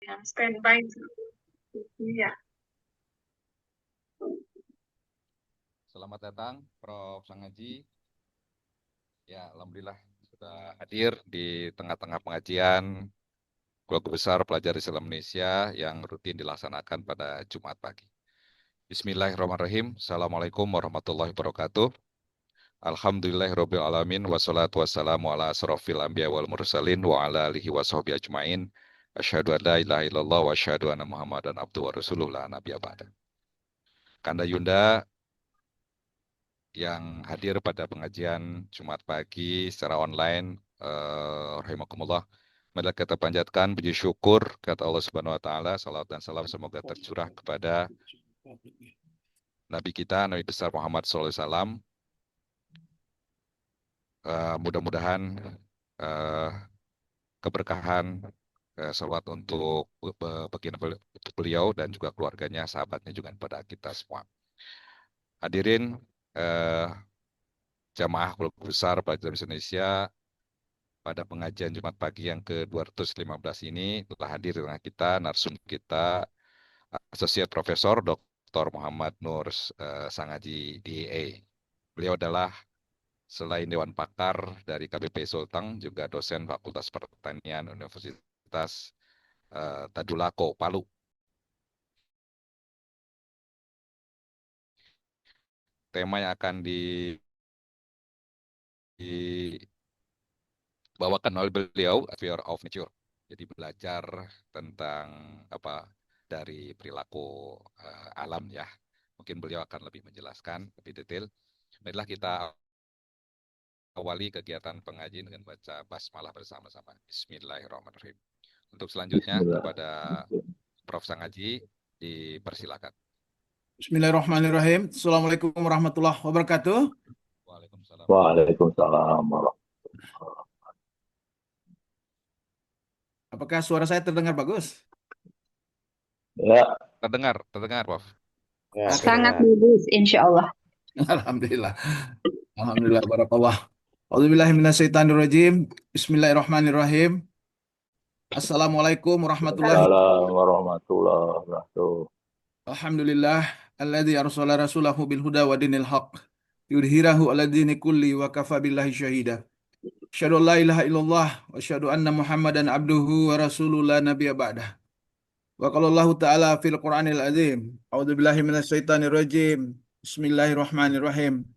Ya, standby. Iya. Selamat datang, Prof. Sangaji. Ya, alhamdulillah sudah hadir di tengah-tengah pengajian keluarga besar pelajar Islam Indonesia yang rutin dilaksanakan pada Jumat pagi. Bismillahirrahmanirrahim. Assalamualaikum warahmatullahi wabarakatuh. Alhamdulillahirabbil alamin wassalatu wassalamu ala asrofil anbiya wal mursalin wa ala alihi washabihi ajmain. Asyhadu an la ilaha illallah wa asyhadu anna Muhammadan abduhu wa rasuluh la nabiyya ba'da. Kanda Yunda yang hadir pada pengajian Jumat pagi secara online, rahimakumullah. Marilah kita panjatkan puji syukur kata Allah Subhanahu wa taala, salawat dan salam semoga tercurah kepada Nabi kita, Nabi besar Muhammad SAW. Mudah-mudahan keberkahan, salawat untuk baginda beliau dan juga keluarganya, sahabatnya juga kepada kita semua. Hadirin jamaah keluarga besar pelajar Indonesia, pada pengajian Jumat pagi yang ke-215 ini telah hadir dengan kita narsum kita Associate Profesor Dr. Muhammad Nur Sangaji DA. Beliau adalah selain Dewan Pakar dari KBP Sulteng, juga dosen Fakultas Pertanian Universitas Tadulako, Palu. Tema yang akan dibawakan oleh beliau, Fear of Nature. Jadi belajar tentang dari perilaku alam ya. Mungkin beliau akan lebih menjelaskan lebih detail. Marilah kita awali kegiatan pengajian dengan baca basmalah bersama-sama. Bismillahirrahmanirrahim. Untuk selanjutnya kepada Prof. Sangaji dipersilakan. Bismillahirrahmanirrahim. Assalamualaikum warahmatullahi wabarakatuh. Waalaikumsalam. Waalaikumsalam. Apakah suara saya terdengar bagus? Ya, Terdengar, Prof. ya. Sangat bagus, insya Allah. Alhamdulillah. Alhamdulillah, barakallah. A'udzubillahi minasyaitonirrajim. Bismillahirrahmanirrahim. Assalamualaikum warahmatullahi Waalaikumsalam warahmatullahi wabarakatuh. Alhamdulillah. Alladzi arsala rasulahu bil huda wa dinil haq. Yudhirahu ala dini kulli wa kafa billahi syahida. Asyhadu an la ilaha illallah wa asyhadu anna Muhammadan abduhu wa rasuluhu la nabiyya ba'dah. Wa qala Allah ta'ala fil Qur'anil azim. A'udzubillahi minasyaitonir rajim. Bismillahirrahmanirrahim.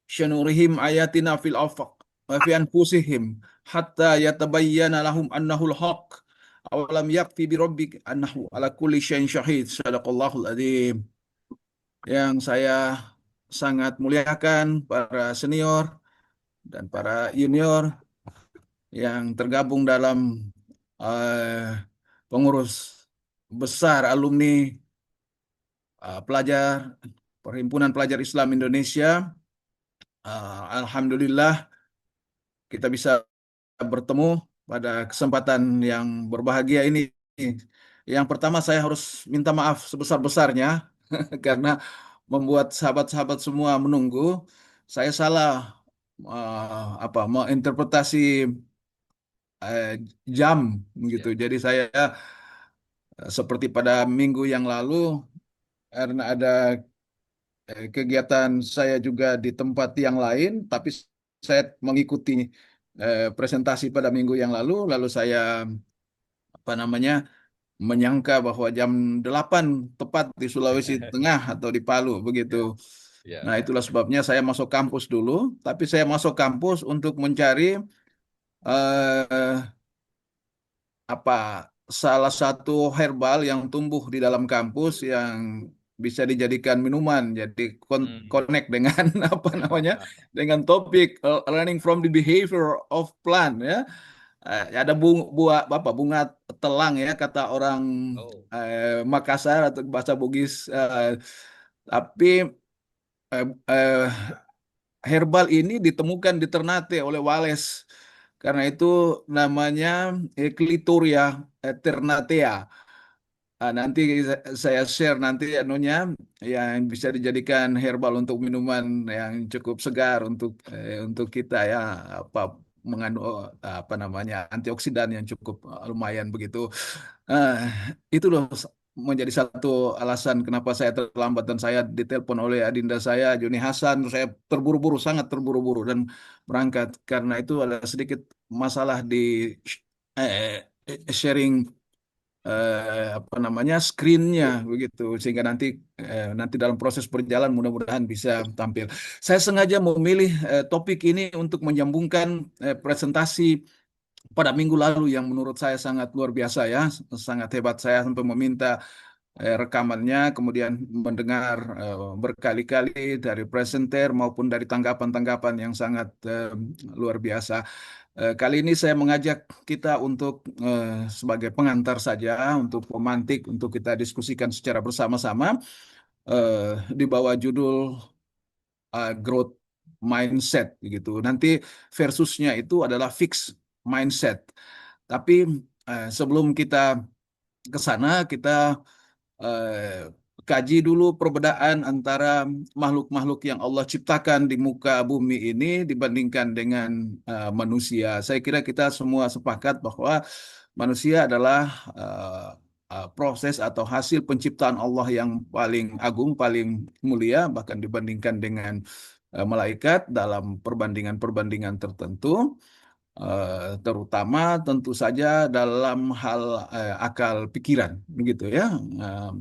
Syanurihim ayatina fil afaq wa fi anfusihim hatta yatabayyana lahum annahul haq. Awalam yakfi bi rabbik annahu ala kulli syai'in syahid. Shadaqallahul azim. Yang saya sangat muliakan para senior dan para junior yang tergabung dalam pengurus besar alumni pelajar Perhimpunan Pelajar Islam Indonesia. Alhamdulillah kita bisa bertemu pada kesempatan yang berbahagia ini. Yang pertama saya harus minta maaf sebesar-besarnya karena membuat sahabat-sahabat semua menunggu. Saya salah menginterpretasi jam gitu. Jadi saya seperti pada minggu yang lalu karena ada kegiatan saya juga di tempat yang lain, tapi saya mengikuti presentasi pada minggu yang lalu saya menyangka bahwa jam 8 tepat di Sulawesi Tengah atau di Palu begitu. Nah, itulah sebabnya saya masuk kampus dulu, tapi saya masuk kampus untuk mencari salah satu herbal yang tumbuh di dalam kampus yang bisa dijadikan minuman. Jadi connect dengan dengan topik learning from the behavior of plant ya. Ada bunga telang ya kata orang Makassar atau bahasa Bugis. Tapi herbal ini ditemukan di Ternate oleh Wales. Karena itu namanya Clitoria ternatea. Nanti saya share nanti yang bisa dijadikan herbal untuk minuman yang cukup segar untuk kita ya, mengandung apa namanya antioksidan yang cukup lumayan begitu. Eh, itu loh menjadi satu alasan kenapa saya terlambat dan saya ditelepon oleh adinda saya Joni Hasan. Saya terburu-buru, sangat terburu-buru dan berangkat karena itu ada sedikit masalah di sharing apa namanya screen-nya begitu sehingga nanti dalam proses perjalanan mudah-mudahan bisa tampil. Saya sengaja memilih topik ini untuk menyambungkan presentasi pada minggu lalu yang menurut saya sangat luar biasa ya, sangat hebat. Saya sampai meminta rekamannya, kemudian mendengar berkali-kali dari presenter maupun dari tanggapan-tanggapan yang sangat luar biasa. Kali ini saya mengajak kita untuk sebagai pengantar saja, untuk pemantik, untuk kita diskusikan secara bersama-sama di bawah judul growth mindset gitu. Nanti versusnya itu adalah fixed mindset. Tapi sebelum kita ke sana, kita eh, kaji dulu perbedaan antara makhluk-makhluk yang Allah ciptakan di muka bumi ini dibandingkan dengan manusia. Saya kira kita semua sepakat bahwa manusia adalah proses atau hasil penciptaan Allah yang paling agung, paling mulia, bahkan dibandingkan dengan malaikat dalam perbandingan-perbandingan tertentu. Terutama tentu saja dalam hal akal pikiran, begitu ya. Eh,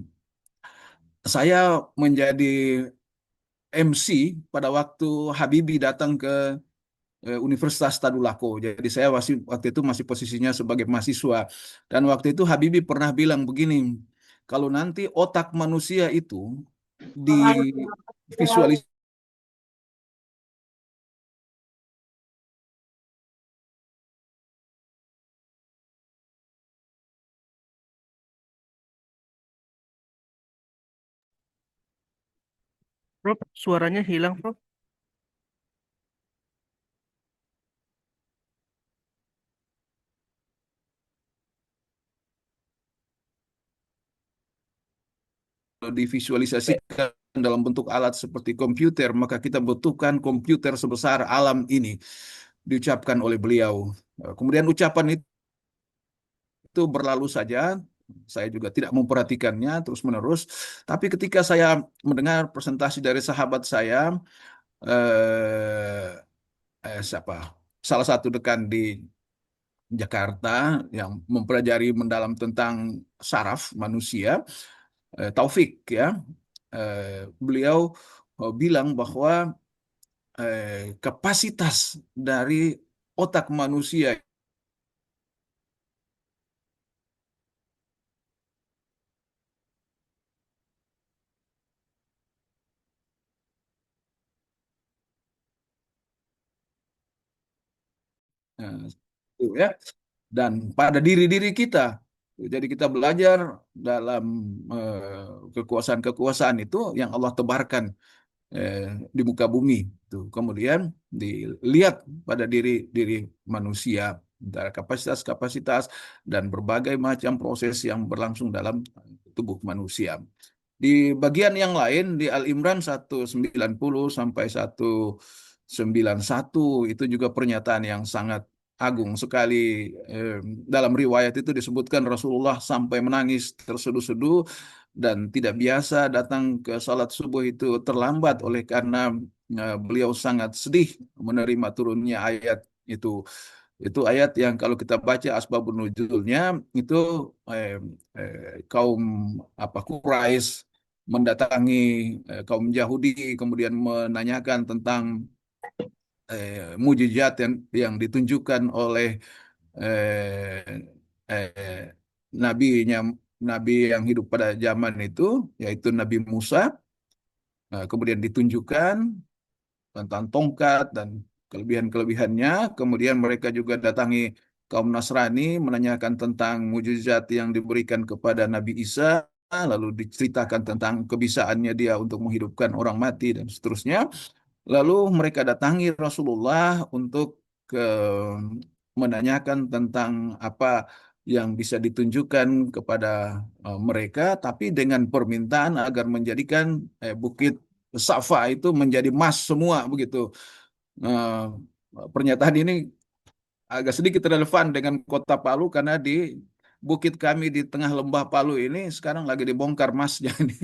saya menjadi MC pada waktu Habibie datang ke Universitas Tadulako. Jadi saya waktu itu masih posisinya sebagai mahasiswa. Dan waktu itu Habibie pernah bilang begini, kalau nanti otak manusia itu divisualisasi, Prof, suaranya hilang, Prof. divisualisasikan dalam bentuk alat seperti komputer, maka kita butuhkan komputer sebesar alam ini, diucapkan oleh beliau. Kemudian ucapan itu berlalu saja, saya juga tidak memperhatikannya terus-menerus. Tapi ketika saya mendengar presentasi dari sahabat saya, eh, siapa? Salah satu dekan di Jakarta yang mempelajari mendalam tentang saraf manusia, Taufik ya, beliau bilang bahwa kapasitas dari otak manusia itu ya, dan pada diri-diri kita. Jadi kita belajar dalam kekuasaan-kekuasaan itu yang Allah tebarkan eh, di muka bumi. Tuh. Kemudian dilihat pada diri manusia, antara kapasitas-kapasitas dan berbagai macam proses yang berlangsung dalam tubuh manusia. Di bagian yang lain di Al-Imran 190 sampai 191 itu juga pernyataan yang sangat agung sekali. Dalam riwayat itu disebutkan Rasulullah sampai menangis terseduh-seduh dan tidak biasa datang ke salat subuh itu terlambat oleh karena beliau sangat sedih menerima turunnya ayat itu. Itu ayat yang kalau kita baca asbabun nuzulnya itu eh, kaum apa Quraisy mendatangi kaum Yahudi kemudian menanyakan tentang mujizat yang ditunjukkan oleh eh, eh, nabinya nabi yang hidup pada zaman itu yaitu Nabi Musa. Kemudian ditunjukkan tentang tongkat dan kelebihan-kelebihannya. Kemudian mereka juga datangi kaum Nasrani menanyakan tentang mujizat yang diberikan kepada Nabi Isa, lalu diceritakan tentang kebisaannya dia untuk menghidupkan orang mati dan seterusnya. Lalu mereka datangi Rasulullah untuk ke menanyakan tentang apa yang bisa ditunjukkan kepada mereka, tapi dengan permintaan agar menjadikan Bukit Safa itu menjadi emas semua begitu. Eh, Pernyataan ini agak sedikit relevan dengan kota Palu karena di bukit kami di tengah lembah Palu ini sekarang lagi dibongkar masnya ini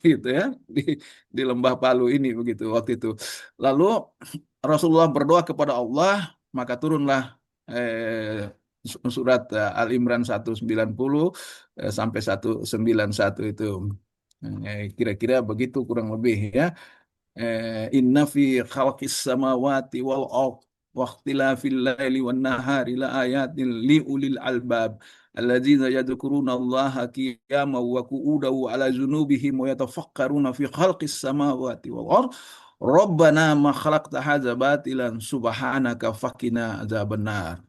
gitu ya di lembah Palu ini begitu waktu itu. Lalu Rasulullah berdoa kepada Allah maka turunlah surat Al-Imran 190 sampai 191 itu. Kira-kira begitu kurang lebih ya. Inna fi khalqis samawati wal ard wa ikhtilafil laili wan nahari la ayatin li ulil albab alladzina yadhkuruna Allaha qiyaman wa qu'udan wa ala junubihim wa yatafakkaruna fi khalqis samawati wal ard Rabbana ma khalaqta hadza batilan subhanaka faqina adzabannar.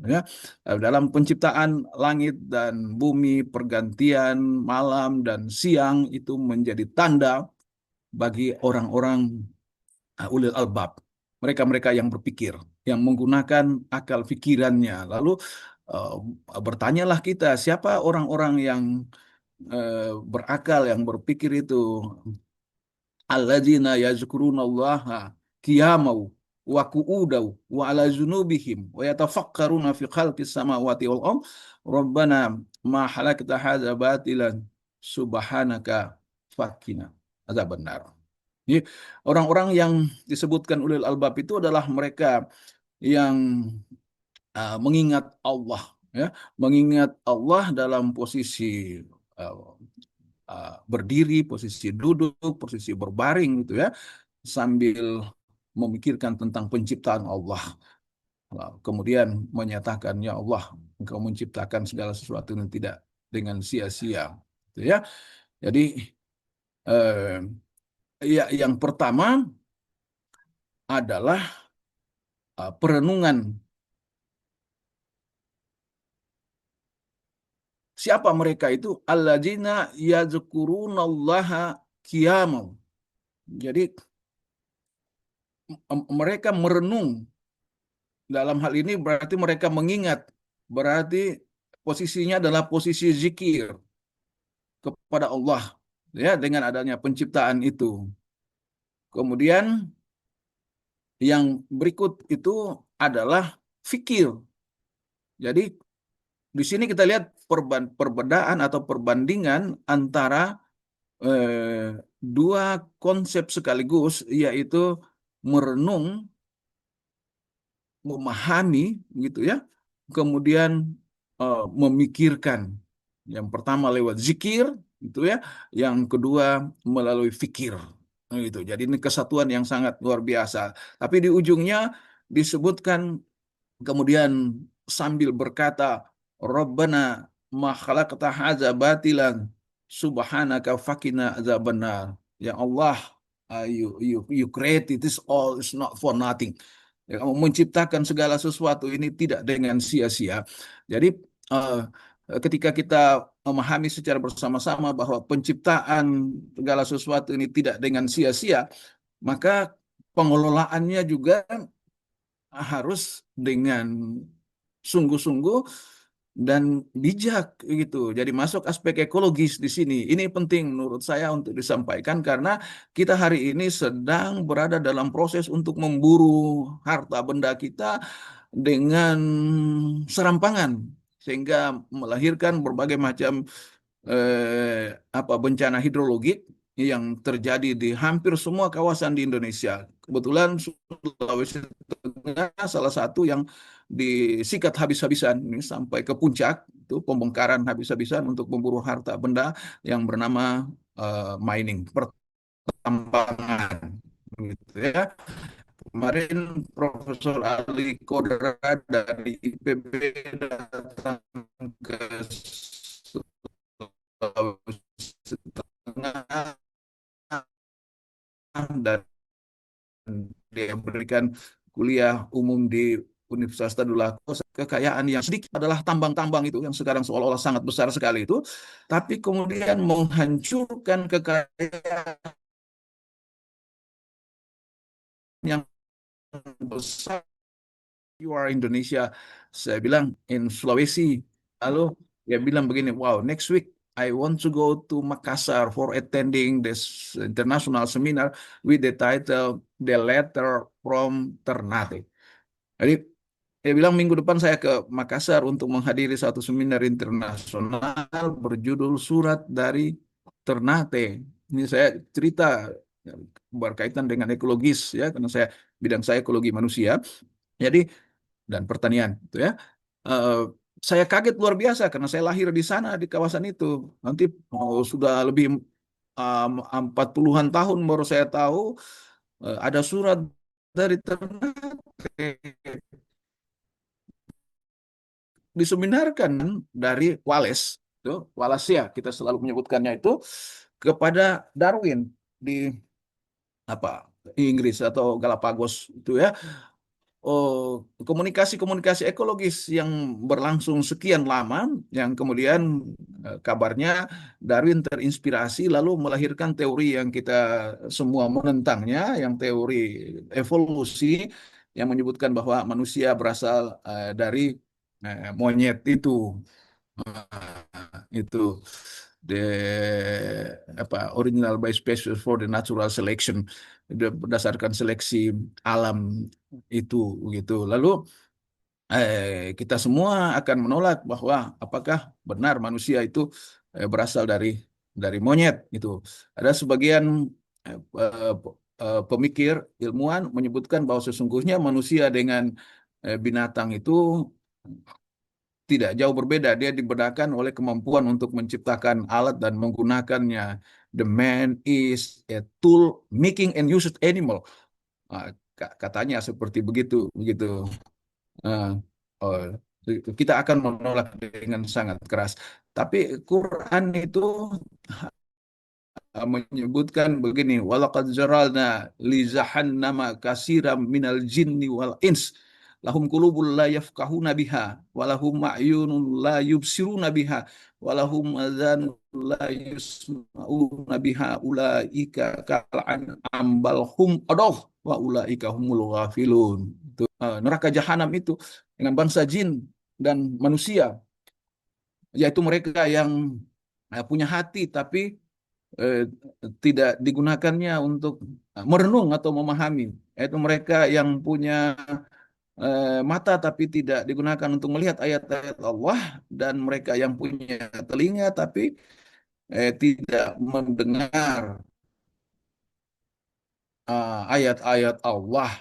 Ya, dalam penciptaan langit dan bumi, pergantian malam dan siang itu menjadi tanda bagi orang-orang ulil albab. Mereka-mereka yang berpikir, yang menggunakan akal pikirannya. Lalu bertanyalah kita, siapa orang-orang yang berakal, yang berpikir itu? Alladzina yazkurunallaha qiyamau wa qu'udau wa ala junubihim wa yatafakkaruna fi khalqis samawati wal ard rabbana ma halakta hadza batilan subhanaka fakina adzabannar. Jadi, orang-orang yang disebutkan ulil albab itu adalah mereka yang mengingat Allah, ya, mengingat Allah dalam posisi berdiri, posisi duduk, posisi berbaring gitu ya, sambil memikirkan tentang penciptaan Allah. Kemudian menyatakan, ya Allah, Engkau menciptakan segala sesuatu yang tidak dengan sia-sia, gitu ya. Jadi ya, yang pertama adalah perenungan. Siapa mereka itu? Alladzina yazkurunallaha qiyaman. Jadi mereka merenung. Dalam hal ini berarti mereka mengingat. Berarti posisinya adalah posisi zikir kepada Allah, ya, dengan adanya penciptaan itu. Kemudian yang berikut itu adalah fikir. Jadi di sini kita lihat perbedaan atau perbandingan antara dua konsep sekaligus, yaitu merenung, memahami, gitu ya. Kemudian memikirkan. Yang pertama lewat zikir, gitu ya. Yang kedua melalui fikir. Gitu. Jadi ini kesatuan yang sangat luar biasa. Tapi di ujungnya disebutkan kemudian sambil berkata, Rabbana ma khalaqta hadza batilan subhanaka fakina adzabannar. Ya Allah, you created this all is not for nothing. Ya, kamu menciptakan segala sesuatu ini tidak dengan sia-sia. Jadi ketika kita memahami secara bersama-sama bahwa penciptaan segala sesuatu ini tidak dengan sia-sia, maka pengelolaannya juga harus dengan sungguh-sungguh dan bijak gitu. Jadi masuk aspek ekologis di sini. Ini penting menurut saya untuk disampaikan karena kita hari ini sedang berada dalam proses untuk memburu harta benda kita dengan serampangan sehingga melahirkan berbagai macam bencana hidrologik yang terjadi di hampir semua kawasan di Indonesia. Kebetulan Sulawesi Tengah salah satu yang disikat habis-habisan ini sampai ke puncak, itu pembongkaran habis-habisan untuk memburu harta benda yang bernama mining, pertambangan, gitu ya. Kemarin Profesor Ali Kodra dari IPB datang ke Sulawesi Tengah dan dia berikan kuliah umum di Universitas Tadulako. Kekayaan yang sedikit adalah tambang-tambang itu yang sekarang seolah-olah sangat besar sekali itu, tapi kemudian menghancurkan kekayaan yang besar. You are Indonesia, saya bilang in Sulawesi. Lalu dia bilang begini, wow, next week I want to go to Makassar for attending this international seminar with the title The Letter from Ternate. Jadi Dia bilang minggu depan saya ke Makassar untuk menghadiri satu seminar internasional berjudul Surat dari Ternate. Ini saya cerita berkaitan dengan ekologis ya, karena bidang saya ekologi manusia. Jadi dan pertanian gitu ya. Eh, saya kaget luar biasa karena saya lahir di sana di kawasan itu. Nanti sudah lebih 40-an tahun baru saya tahu ada surat dari Ternate diseminarkan dari Wallace, itu Wallacea kita selalu menyebutkannya itu kepada Darwin di apa Inggris atau Galapagos itu ya. Oh, komunikasi-komunikasi ekologis yang berlangsung sekian lama, yang kemudian kabarnya Darwin terinspirasi lalu melahirkan teori yang kita semua menentangnya, yang teori evolusi yang menyebutkan bahwa manusia berasal dari monyet itu. Itu the original by species for the natural selection, berdasarkan seleksi alam itu gitu. Lalu kita semua akan menolak bahwa apakah benar manusia itu berasal dari monyet gitu. Ada sebagian pemikir ilmuwan menyebutkan bahwa sesungguhnya manusia dengan binatang itu tidak jauh berbeda. Dia dibedakan oleh kemampuan untuk menciptakan alat dan menggunakannya. The man is a tool making and used animal. Katanya seperti begitu, begitu. Uh, oh, kita akan menolak dengan sangat keras. Tapi Quran itu menyebutkan begini, walaqad zaralna li jahannama katsiran minal jinni wal ins lahum qulubun la yafqahuna biha walahum a'yunun la yubsiruna biha walahum adhanun la yusma'una biha ulaika kal an'am bal hum adall wa ulaika humul ghafilun. Itu, neraka jahanam itu dengan bangsa jin dan manusia, yaitu mereka yang punya hati tapi eh, tidak digunakannya untuk merenung atau memahami, yaitu mereka yang punya mata tapi tidak digunakan untuk melihat ayat-ayat Allah, dan mereka yang punya telinga tapi tidak mendengar ayat-ayat Allah.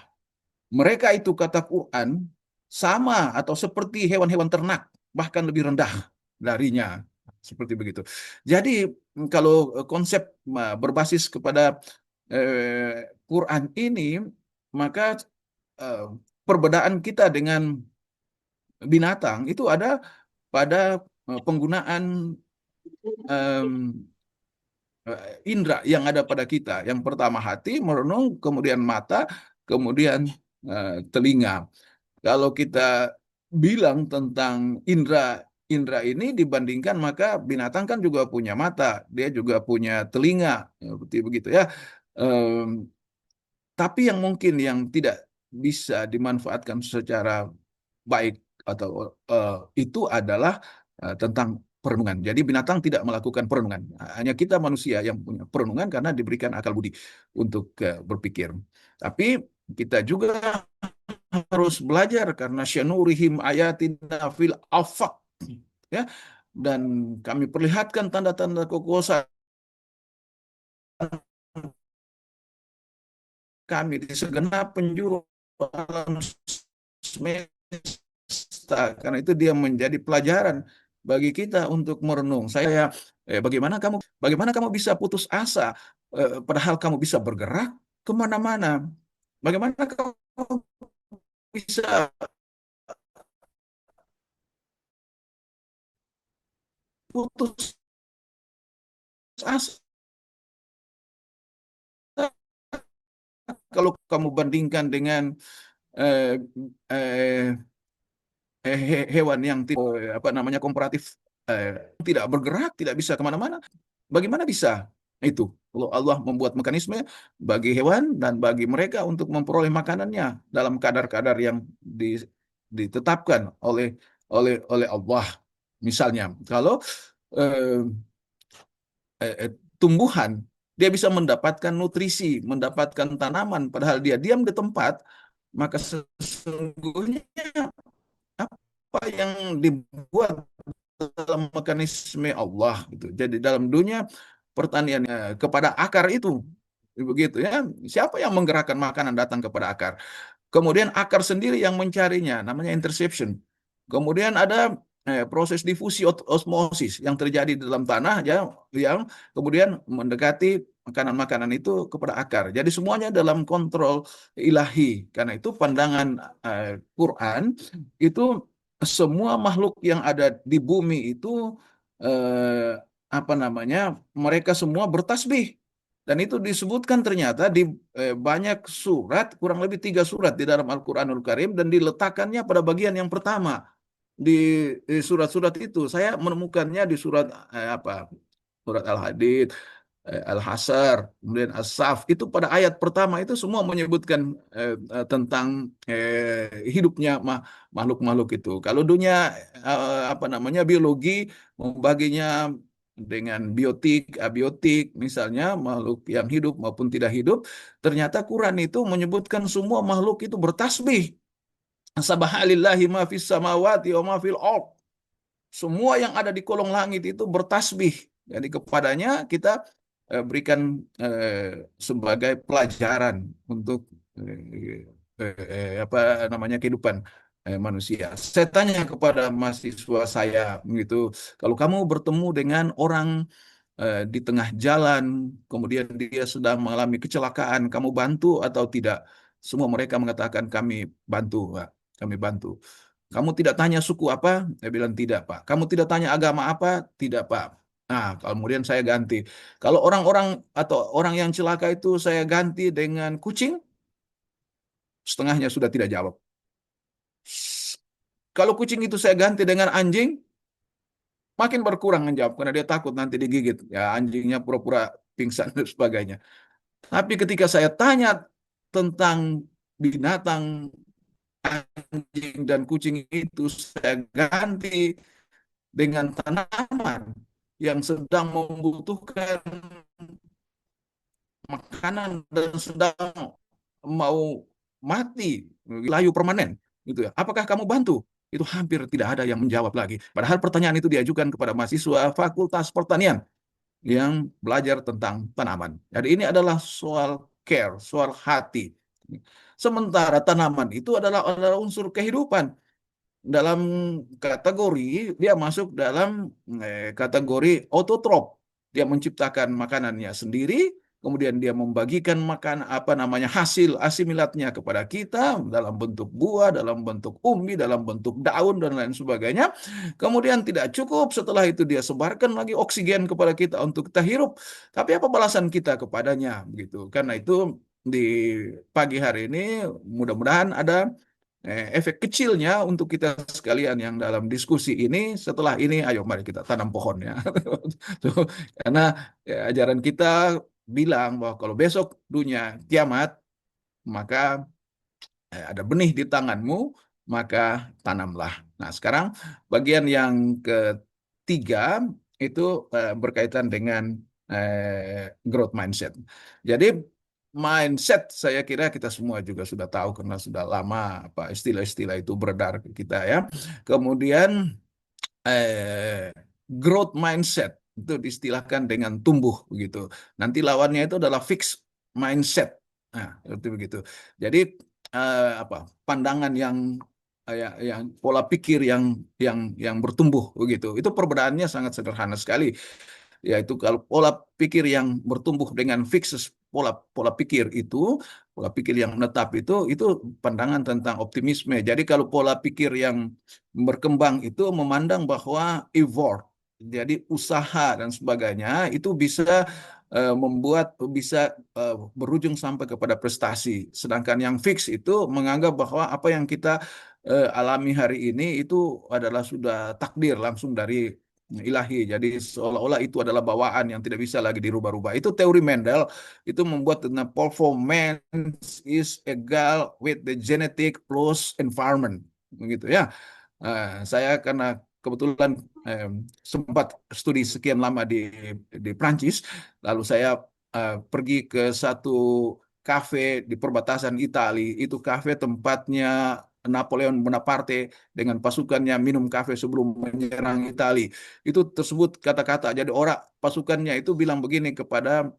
Mereka itu kata Quran sama atau seperti hewan-hewan ternak, bahkan lebih rendah darinya. Seperti begitu. Jadi kalau konsep berbasis kepada Quran ini, maka eh, perbedaan kita dengan binatang itu ada pada penggunaan indera yang ada pada kita. Yang pertama hati, merenung, kemudian mata, kemudian telinga. Kalau kita bilang tentang indera indera ini dibandingkan, maka binatang kan juga punya mata, dia juga punya telinga, seperti begitu ya. Tapi yang mungkin yang tidak bisa dimanfaatkan secara baik atau itu adalah tentang perenungan. Jadi binatang tidak melakukan perenungan. Hanya kita manusia yang punya perenungan karena diberikan akal budi untuk berpikir. Tapi kita juga harus belajar karena syanurihim ayatina fil afaq, ya, dan kami perlihatkan tanda-tanda kekuasaan kami di segenap penjuru alam semesta. Karena itu dia menjadi pelajaran bagi kita untuk merenung. Bagaimana kamu bisa putus asa padahal kamu bisa bergerak kemana-mana? Bagaimana kamu bisa putus asa kalau kamu bandingkan dengan eh, eh, hewan yang komparatif, tidak bergerak, tidak bisa kemana-mana? Bagaimana bisa itu? Kalau Allah membuat mekanisme bagi hewan dan bagi mereka untuk memperoleh makanannya dalam kadar-kadar yang ditetapkan oleh Allah. Misalnya, kalau eh, tumbuhan dia bisa mendapatkan nutrisi, mendapatkan tanaman, padahal dia diam di tempat, maka sesungguhnya apa yang dibuat dalam mekanisme Allah gitu. Jadi dalam dunia pertanian kepada akar itu begitu ya. Siapa yang menggerakkan makanan datang kepada akar? Kemudian akar sendiri yang mencarinya, namanya interception. Kemudian ada proses difusi osmosis yang terjadi di dalam tanah ya, yang kemudian mendekati makanan-makanan itu kepada akar. Jadi semuanya dalam kontrol ilahi. Karena itu pandangan Quran itu semua makhluk yang ada di bumi itu eh, apa namanya? Mereka semua bertasbih. Dan itu disebutkan ternyata di banyak surat, kurang lebih 3 surat di dalam Al-Quranul Karim, dan diletakkannya pada bagian yang pertama di surat-surat itu. Saya menemukannya di surat surat Al-Hadid, Al-Hasr, kemudian As-Saf. Itu pada ayat pertama itu semua menyebutkan tentang hidupnya makhluk-makhluk itu. Kalau dunia apa namanya biologi membaginya dengan biotik, abiotik, misalnya makhluk yang hidup maupun tidak hidup, ternyata Quran itu menyebutkan semua makhluk itu bertasbih. Sabahalillahi ma fis samawati wa ma fil ard. Semua yang ada di kolong langit itu bertasbih. Jadi kepadanya kita berikan sebagai pelajaran untuk apa namanya kehidupan manusia. Saya tanya kepada mahasiswa saya gitu, kalau kamu bertemu dengan orang di tengah jalan, kemudian dia sedang mengalami kecelakaan, kamu bantu atau tidak? Semua mereka mengatakan kami bantu, Pak. Kami bantu. Kamu tidak tanya suku apa? Saya bilang tidak, Pak. Kamu tidak tanya agama apa? Tidak, Pak. Nah, kemudian saya ganti. Kalau orang-orang atau orang yang celaka itu saya ganti dengan kucing, setengahnya sudah tidak jawab. Kalau kucing itu saya ganti dengan anjing, makin berkurang menjawab karena dia takut nanti digigit. Ya, anjingnya pura-pura pingsan dan sebagainya. Tapi ketika saya tanya tentang binatang anjing dan kucing itu, saya ganti dengan tanaman yang sedang membutuhkan makanan dan sedang mau mati, layu permanen, gitu ya. Apakah kamu bantu? Itu hampir tidak ada yang menjawab lagi. Padahal pertanyaan itu diajukan kepada mahasiswa Fakultas Pertanian yang belajar tentang tanaman. Jadi ini adalah soal care, soal hati. Sementara tanaman itu adalah unsur kehidupan. Dalam kategori, dia masuk dalam kategori autotrop. Dia menciptakan makanannya sendiri, kemudian dia membagikan hasil asimilatnya kepada kita dalam bentuk buah, dalam bentuk umbi, dalam bentuk daun dan lain sebagainya. Kemudian tidak cukup, setelah itu dia sebarkan lagi oksigen kepada kita untuk kita hirup. Tapi apa balasan kita kepadanya begitu? Karena itu di pagi hari ini mudah-mudahan ada efek kecilnya untuk kita sekalian yang dalam diskusi ini. Setelah ini ayo mari kita tanam pohon ya. Karena ajaran kita bilang bahwa kalau besok dunia kiamat, maka ada benih di tanganmu, maka tanamlah. Nah, sekarang bagian yang ketiga itu berkaitan dengan growth mindset. Jadi mindset saya kira kita semua juga sudah tahu karena sudah lama apa istilah-istilah itu beredar ke kita ya. Kemudian growth mindset itu diistilahkan dengan tumbuh begitu. Nanti lawannya itu adalah fixed mindset. Nah, seperti begitu. Jadi pandangan yang pola pikir yang bertumbuh begitu. Itu perbedaannya sangat sederhana sekali. Yaitu kalau pola pikir yang bertumbuh dengan fixed pola pikir itu, pola pikir yang menetap itu pandangan tentang optimisme. Jadi kalau pola pikir yang berkembang itu memandang bahwa effort, jadi usaha dan sebagainya itu bisa bisa berujung sampai kepada prestasi. Sedangkan yang fix itu menganggap bahwa apa yang kita alami hari ini itu adalah sudah takdir langsung dari ilahi. Jadi seolah-olah itu adalah bawaan yang tidak bisa lagi dirubah-rubah. Itu teori Mendel, itu membuat tentang performance is equal with the genetic plus environment. Begitu ya. Saya karena kebetulan sempat studi sekian lama di Prancis, lalu saya pergi ke satu kafe di perbatasan Italia. Itu kafe tempatnya Napoleon Bonaparte dengan pasukannya minum kafe sebelum menyerang Italia. Itu tersebut kata-kata. Jadi orang pasukannya itu bilang begini kepada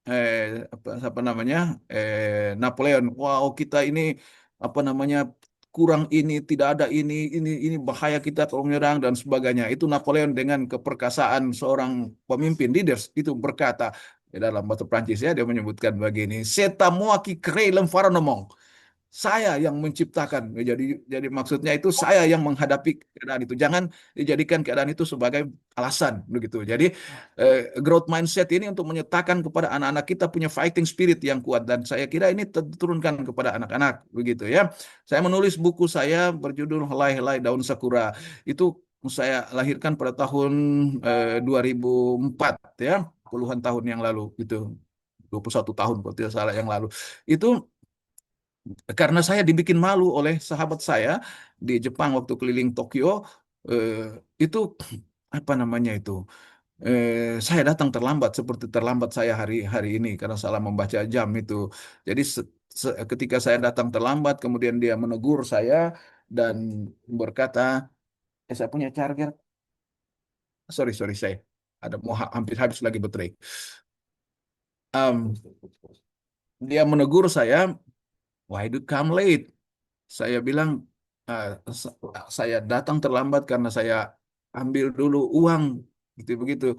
apa namanya Napoleon, wow kita ini apa namanya kurang ini, tidak ada ini bahaya kita kalau menyerang dan sebagainya. Itu Napoleon dengan keperkasaan seorang pemimpin leaders itu berkata dalam bahasa Prancis ya, dia menyebutkan begini, c'est à moi qui crée l'environnement. Saya yang menciptakan. Jadi maksudnya itu saya yang menghadapi keadaan itu. Jangan dijadikan keadaan itu sebagai alasan begitu. Jadi growth mindset ini untuk menyertakan kepada anak-anak kita punya fighting spirit yang kuat dan saya kira ini diturunkan kepada anak-anak begitu ya. Saya menulis buku saya berjudul Helai-Helai Daun Sakura. Itu saya lahirkan pada tahun 2004 ya, puluhan tahun yang lalu gitu. 21 tahun kalau tidak salah yang lalu. Itu karena saya dibikin malu oleh sahabat saya di Jepang waktu keliling Tokyo, eh, itu apa namanya itu? Saya datang terlambat seperti terlambat saya hari ini karena salah membaca jam itu. Jadi ketika saya datang terlambat, kemudian dia menegur saya dan berkata, saya punya charger. Sorry saya ada mau hampir habis lagi baterai. Em, Dia menegur saya, why do you come late? Saya bilang, "Ah, saya datang terlambat karena saya ambil dulu uang." Gitu begitu.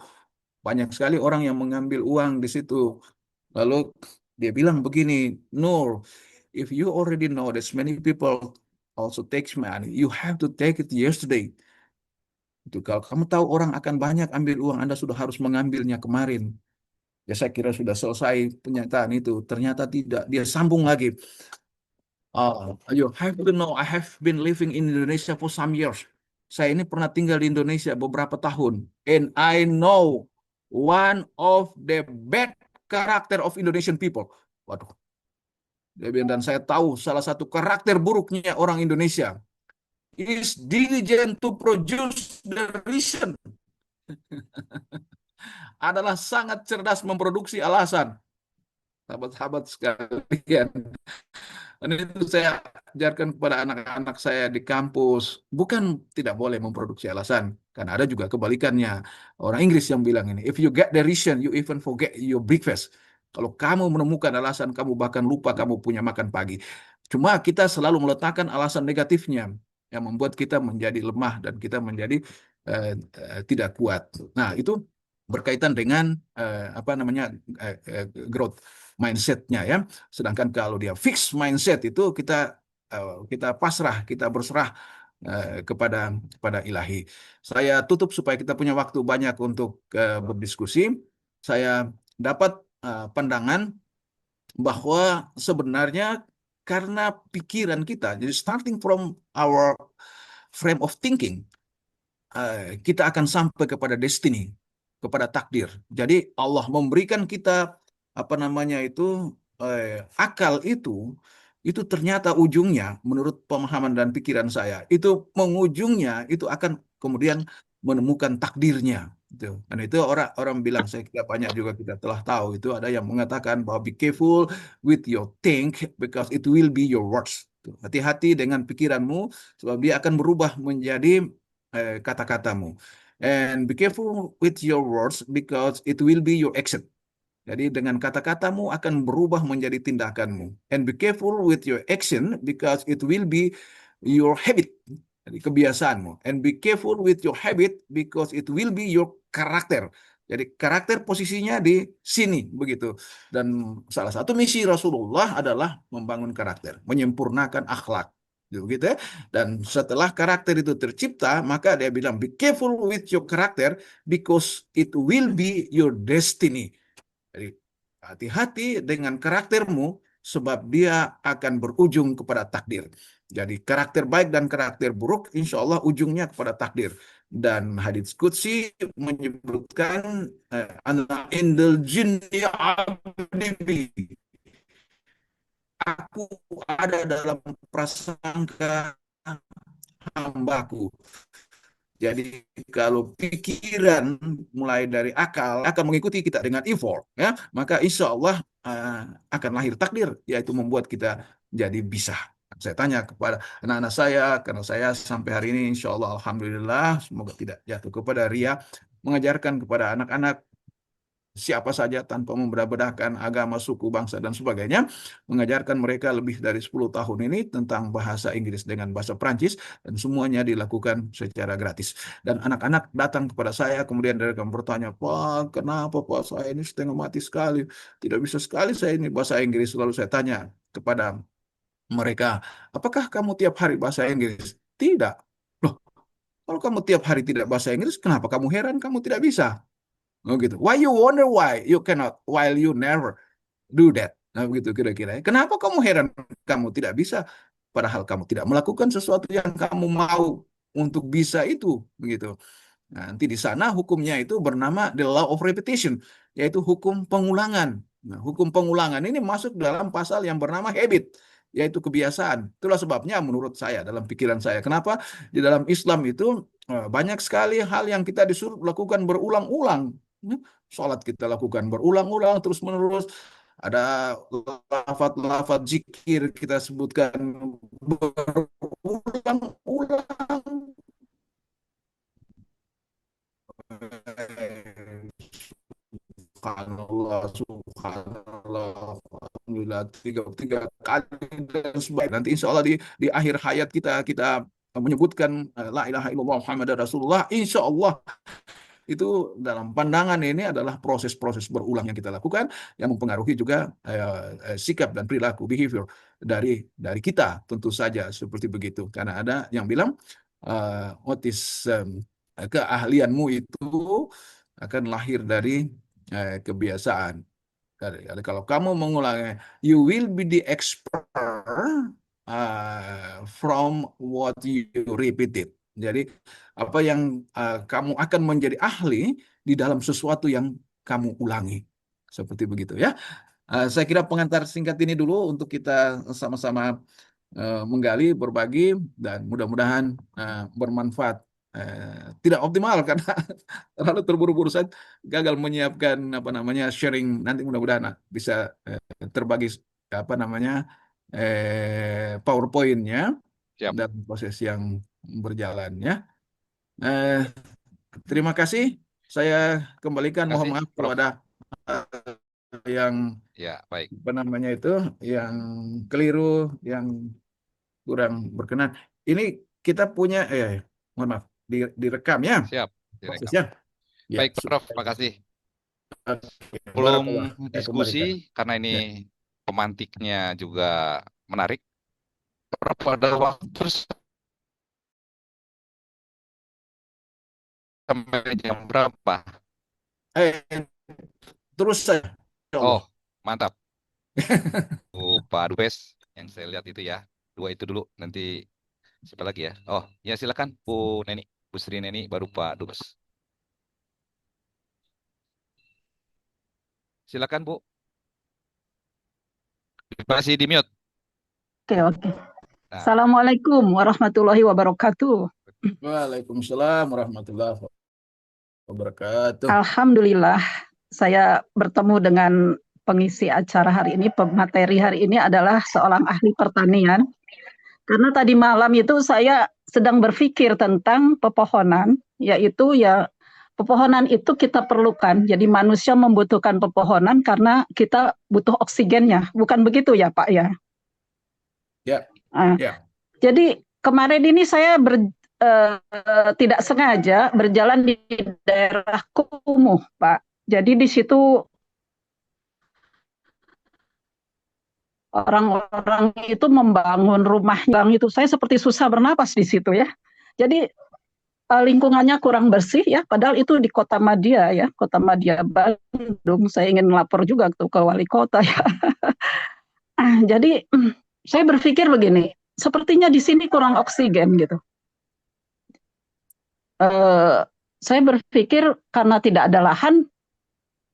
Banyak sekali orang yang mengambil uang di situ. Lalu dia bilang begini, Nur, if you already know that many people also takes money, you have to take it yesterday. Itu kalau kamu tahu orang akan banyak ambil uang, Anda sudah harus mengambilnya kemarin. Ya saya kira sudah selesai pernyataan itu. Ternyata tidak. Dia sambung lagi. You have to know, I have been living in Indonesia for some years. Saya ini pernah tinggal di Indonesia beberapa tahun. And I know one of the bad character of Indonesian people. Waduh. Dia bilang, dan saya tahu salah satu karakter buruknya orang Indonesia is diligent to produce the reason. Adalah sangat cerdas memproduksi alasan. Sahabat-sahabat sekalian. Dan itu saya ajarkan kepada anak-anak saya di kampus. Bukan tidak boleh memproduksi alasan. Karena ada juga kebalikannya. Orang Inggris yang bilang ini, if you get the reason, you even forget your breakfast. Kalau kamu menemukan alasan, kamu bahkan lupa kamu punya makan pagi. Cuma kita selalu meletakkan alasan negatifnya yang membuat kita menjadi lemah dan kita menjadi tidak kuat. Nah, itu berkaitan dengan apa namanya growth mindsetnya ya. Sedangkan kalau dia fix mindset itu kita pasrah, kita berserah kepada ilahi. Saya tutup supaya kita punya waktu banyak untuk berdiskusi. Saya dapat pandangan bahwa sebenarnya karena pikiran kita, jadi starting from our frame of thinking, kita akan sampai kepada destiny, kepada takdir. Jadi Allah memberikan kita apa namanya itu akal itu ternyata ujungnya menurut pemahaman dan pikiran saya itu mengujungnya itu akan kemudian menemukan takdirnya. Gitu. Dan itu orang bilang saya kira banyak juga kita telah tahu itu ada yang mengatakan bahwa be careful with your think because it will be your words. Hati-hati dengan pikiranmu sebab dia akan berubah menjadi kata-katamu. And be careful with your words because it will be your action. Jadi dengan kata-katamu akan berubah menjadi tindakanmu. And be careful with your action because it will be your habit. Jadi kebiasaanmu. And be careful with your habit because it will be your character. Jadi karakter posisinya di sini begitu. Dan salah satu misi Rasulullah adalah membangun karakter, menyempurnakan akhlak. Gitu ya. Dan setelah karakter itu tercipta, maka dia bilang be careful with your character because it will be your destiny. Jadi hati-hati dengan karaktermu sebab dia akan berujung kepada takdir. Jadi karakter baik dan karakter buruk insya Allah ujungnya kepada takdir. Dan hadits qudsi menyebutkan ana indal jinni abdi. Aku ada dalam prasangka hambaku. Jadi kalau pikiran mulai dari akal akan mengikuti kita dengan effort, ya, maka insya Allah akan lahir takdir, yaitu membuat kita jadi bisa. saya tanya kepada anak-anak saya, karena saya sampai hari ini insya Allah alhamdulillah semoga tidak jatuh kepada ria, mengajarkan kepada anak-anak siapa saja tanpa membedah-bedahkan agama, suku, bangsa, dan sebagainya. Mengajarkan mereka lebih dari 10 tahun ini tentang bahasa Inggris dengan bahasa Prancis, dan semuanya dilakukan secara gratis. Dan anak-anak datang kepada saya, kemudian mereka bertanya, Pak, kenapa Pak, saya ini setengah mati sekali, tidak bisa sekali saya ini bahasa Inggris. Lalu saya tanya kepada mereka, apakah kamu tiap hari bahasa Inggris? Tidak. Loh, kalau kamu tiap hari tidak bahasa Inggris, kenapa kamu heran kamu tidak bisa? Oh gitu. Why you wonder why you cannot while you never do that? Nah begitu kira-kira. Kenapa kamu heran kamu tidak bisa padahal kamu tidak melakukan sesuatu yang kamu mau untuk bisa itu begitu. Nah, nanti di sana hukumnya itu bernama the law of repetition, yaitu hukum pengulangan. Nah, hukum pengulangan ini masuk dalam pasal yang bernama habit, yaitu kebiasaan. Itulah sebabnya menurut saya, dalam pikiran saya, kenapa di dalam Islam itu banyak sekali hal yang kita disuruh lakukan berulang-ulang. Sholat kita lakukan berulang-ulang, terus-menerus. Ada lafaz-lafaz zikir kita sebutkan berulang-ulang. Subhanallah, subhanallah, alhamdulillah, tiga kali dan sebagainya. Nanti insya Allah di akhir hayat kita menyebutkan la ilaha illallah Muhammad Rasulullah. Insya Allah itu dalam pandangan ini adalah proses-proses berulang yang kita lakukan yang mempengaruhi juga sikap dan perilaku behavior dari kita, tentu saja seperti begitu. Karena ada yang bilang keahlianmu itu akan lahir dari kebiasaan. Kalau kamu mengulangi, you will be the expert from what you repeated. Jadi apa yang kamu akan menjadi ahli di dalam sesuatu yang kamu ulangi. Seperti begitu ya. Saya kira pengantar singkat ini dulu untuk kita sama-sama menggali, berbagi, dan mudah-mudahan bermanfaat. Tidak optimal karena terlalu terburu-buru, saya gagal menyiapkan sharing. Nanti mudah-mudahan bisa terbagi PowerPoint-nya Siap. dan proses yang berjalan ya. Terima kasih. Saya kembalikan, mohon maaf kalau ada yang Ya, baik. yang keliru, yang kurang berkenan. Ini kita punya mohon maaf direkam ya Siap. Direkam. prosesnya. Ya, Baik, Prof. Terima kasih. Belum Barakallah. Kembalikan. diskusi karena ini pemantiknya juga menarik. Prof, pada waktu sampai jam berapa? Terus saya. Oh, mantap. Pak Dubes yang saya lihat itu ya. 2 itu dulu. Nanti siapa lagi ya? Oh, ya silakan Bu Neni. Bu Sri Neni baru Pak Dubes. Silakan Bu. Masih di mute. Oke. Nah. Assalamualaikum warahmatullahi wabarakatuh. Waalaikumsalam warahmatullahi wabarakatuh. Alhamdulillah, saya bertemu dengan pengisi acara hari ini, pemateri hari ini adalah seorang ahli pertanian. Karena tadi malam itu saya sedang berpikir tentang pepohonan, yaitu ya pepohonan itu kita perlukan. Jadi manusia membutuhkan pepohonan karena kita butuh oksigennya. Bukan begitu ya Pak ya? Ya. Ya. Jadi kemarin ini saya tidak sengaja berjalan di daerah Kumuh, Pak. Jadi di situ orang-orang itu membangun rumah itu, saya seperti susah bernapas di situ ya. Jadi lingkungannya kurang bersih ya, padahal itu di Kota Madia ya, Kota Madia Bandung. Saya ingin melapor juga tuh ke wali kota ya. Jadi saya berpikir begini, sepertinya di sini kurang oksigen gitu. Saya berpikir karena tidak ada lahan,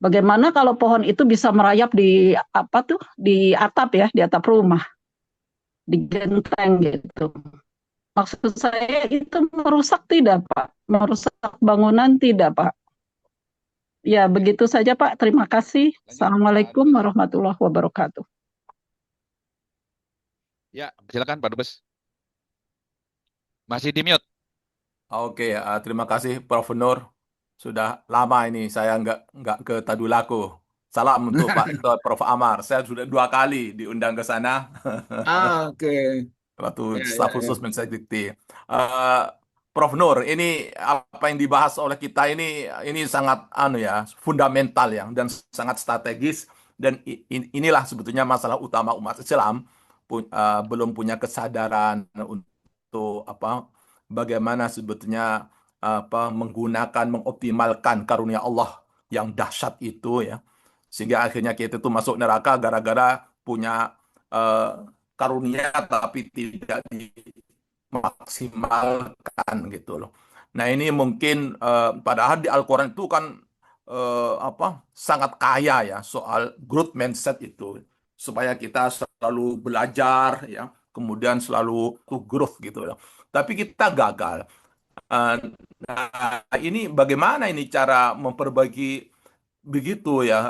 bagaimana kalau pohon itu bisa merayap di di atap ya, di atap rumah, di genteng gitu. Maksud saya itu merusak tidak Pak? Merusak bangunan tidak Pak? Ya begitu saja Pak, terima kasih. Assalamualaikum warahmatullahi wabarakatuh. Ya, silakan Pak Dubes. Masih di mute. Oke, terima kasih Prof. Nur. Sudah lama ini saya nggak ke Tadulako. Salam untuk Prof. Amar. Saya sudah 2 kali diundang ke sana. Oke. Waktu Ya, staf ya, ya. khusus Mensesdikti. Prof. Nur, ini apa yang dibahas oleh kita ini sangat fundamental ya dan sangat strategis, dan inilah sebetulnya masalah utama umat Islam belum punya kesadaran untuk bagaimana sebetulnya mengoptimalkan karunia Allah yang dahsyat itu ya, sehingga akhirnya kita itu masuk neraka gara-gara punya karunia tapi tidak dimaksimalkan gitu loh. Nah ini mungkin padahal di Al-Quran itu kan sangat kaya ya soal growth mindset itu, supaya kita selalu belajar ya, kemudian selalu to growth gitu loh. Tapi kita gagal. Nah ini bagaimana ini cara memperbaiki begitu ya?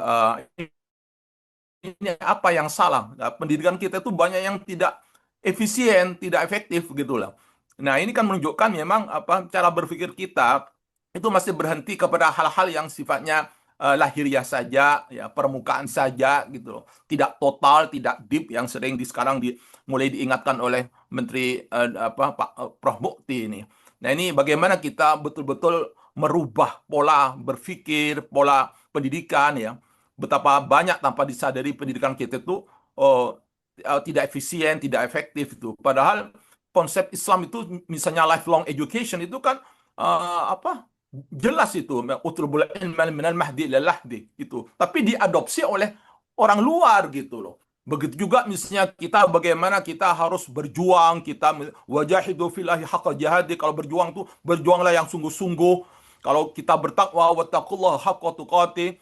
Ini apa yang salah? Nah, pendidikan kita itu banyak yang tidak efisien, tidak efektif gitu lah. Nah, ini kan menunjukkan memang cara berpikir kita itu masih berhenti kepada hal-hal yang sifatnya lahiriah saja, ya permukaan saja gitu loh. Tidak total, tidak deep yang sering sekarang mulai diingatkan oleh Menteri Pak Prof Mukti ini. Nah, ini bagaimana kita betul-betul merubah pola berpikir, pola pendidikan ya. Betapa banyak tanpa disadari pendidikan kita itu tidak efisien, tidak efektif itu. Padahal konsep Islam itu misalnya lifelong education itu kan jelas itu, utlubul ilma minal mahdi ilal lahdi itu. Tapi diadopsi oleh orang luar gitu loh. Begitu juga misalnya kita bagaimana kita harus berjuang, kita wajahidu fillahi haqqa jihadi, kalau berjuang tuh berjuanglah yang sungguh-sungguh. Kalau kita bertakwa wattaqullaha haqqa tuqatih,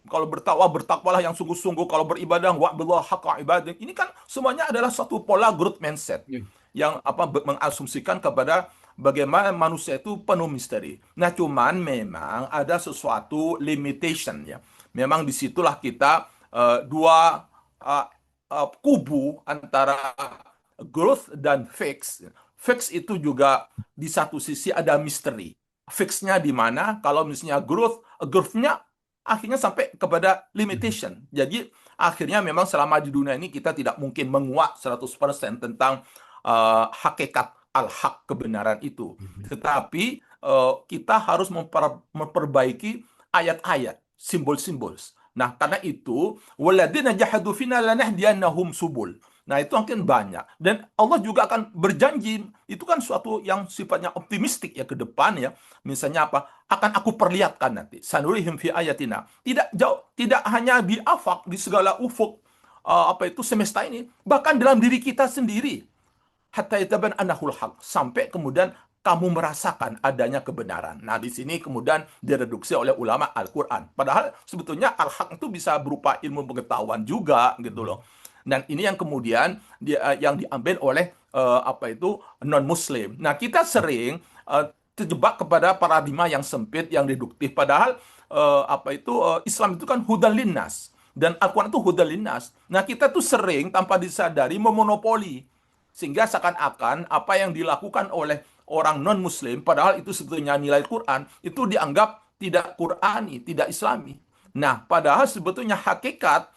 kalau bertakwalah yang sungguh-sungguh. Kalau beribadah, wa'budullah haqqa ibadah. Ini kan semuanya adalah satu pola growth mindset yang mengasumsikan kepada bagaimana manusia itu penuh misteri. Nah, cuman memang ada sesuatu limitation ya. Memang disitulah kita dua kubu antara growth dan fix. Fix itu juga di satu sisi ada misteri. Fixnya di mana? Kalau misalnya growth-nya akhirnya sampai kepada limitation. Jadi akhirnya memang selama di dunia ini kita tidak mungkin menguak 100% tentang hakikat al-haq, kebenaran itu. Tetapi kita harus memperbaiki ayat-ayat, simbol-simbol. Nah, karena itu walladzina jahadu fina lanahdiyannahum subul. Nah, itu mungkin banyak. Dan Allah juga akan berjanji, itu kan suatu yang sifatnya optimistik ya ke depan ya. Misalnya apa? Akan aku perlihatkan nanti. Sanurihim fi ayatina. Tidak hanya di afaq, di segala ufuk semesta ini, bahkan dalam diri kita sendiri. Hatta yataban annahul haq. Sampai kemudian kamu merasakan adanya kebenaran. Nah, di sini kemudian direduksi oleh ulama Al-Quran. Padahal sebetulnya al-haq itu bisa berupa ilmu pengetahuan juga gitu loh. Dan ini yang kemudian yang diambil oleh non-Muslim. Nah, kita sering terjebak kepada paradigma yang sempit, yang reduktif. Padahal Islam itu kan hudan linnas, dan Al-Quran itu hudan linnas. Nah, kita tuh sering tanpa disadari memonopoli, sehingga seakan-akan apa yang dilakukan oleh orang non-Muslim, padahal itu sebetulnya nilai Quran, itu dianggap tidak Qurani, tidak Islami. Nah, padahal sebetulnya hakikat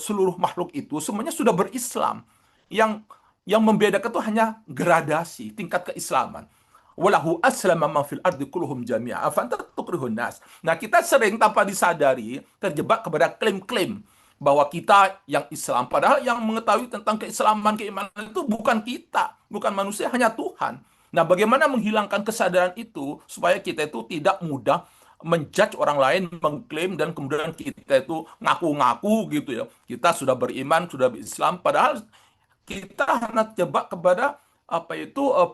seluruh makhluk itu semuanya sudah berislam. Yang membedakan itu hanya gradasi, tingkat keislaman. Walahu aslama ma fil ardi kulluhum jami'a afanta tukrihun nas. Nah, kita sering tanpa disadari terjebak kepada klaim-klaim bahwa kita yang Islam, padahal yang mengetahui tentang keislaman, keimanan itu bukan kita, bukan manusia, hanya Tuhan. Nah, bagaimana menghilangkan kesadaran itu supaya kita itu tidak mudah menjudge orang lain, mengklaim, dan kemudian kita itu ngaku-ngaku gitu ya. Kita sudah beriman, sudah berislam, padahal kita hanya terjebak kepada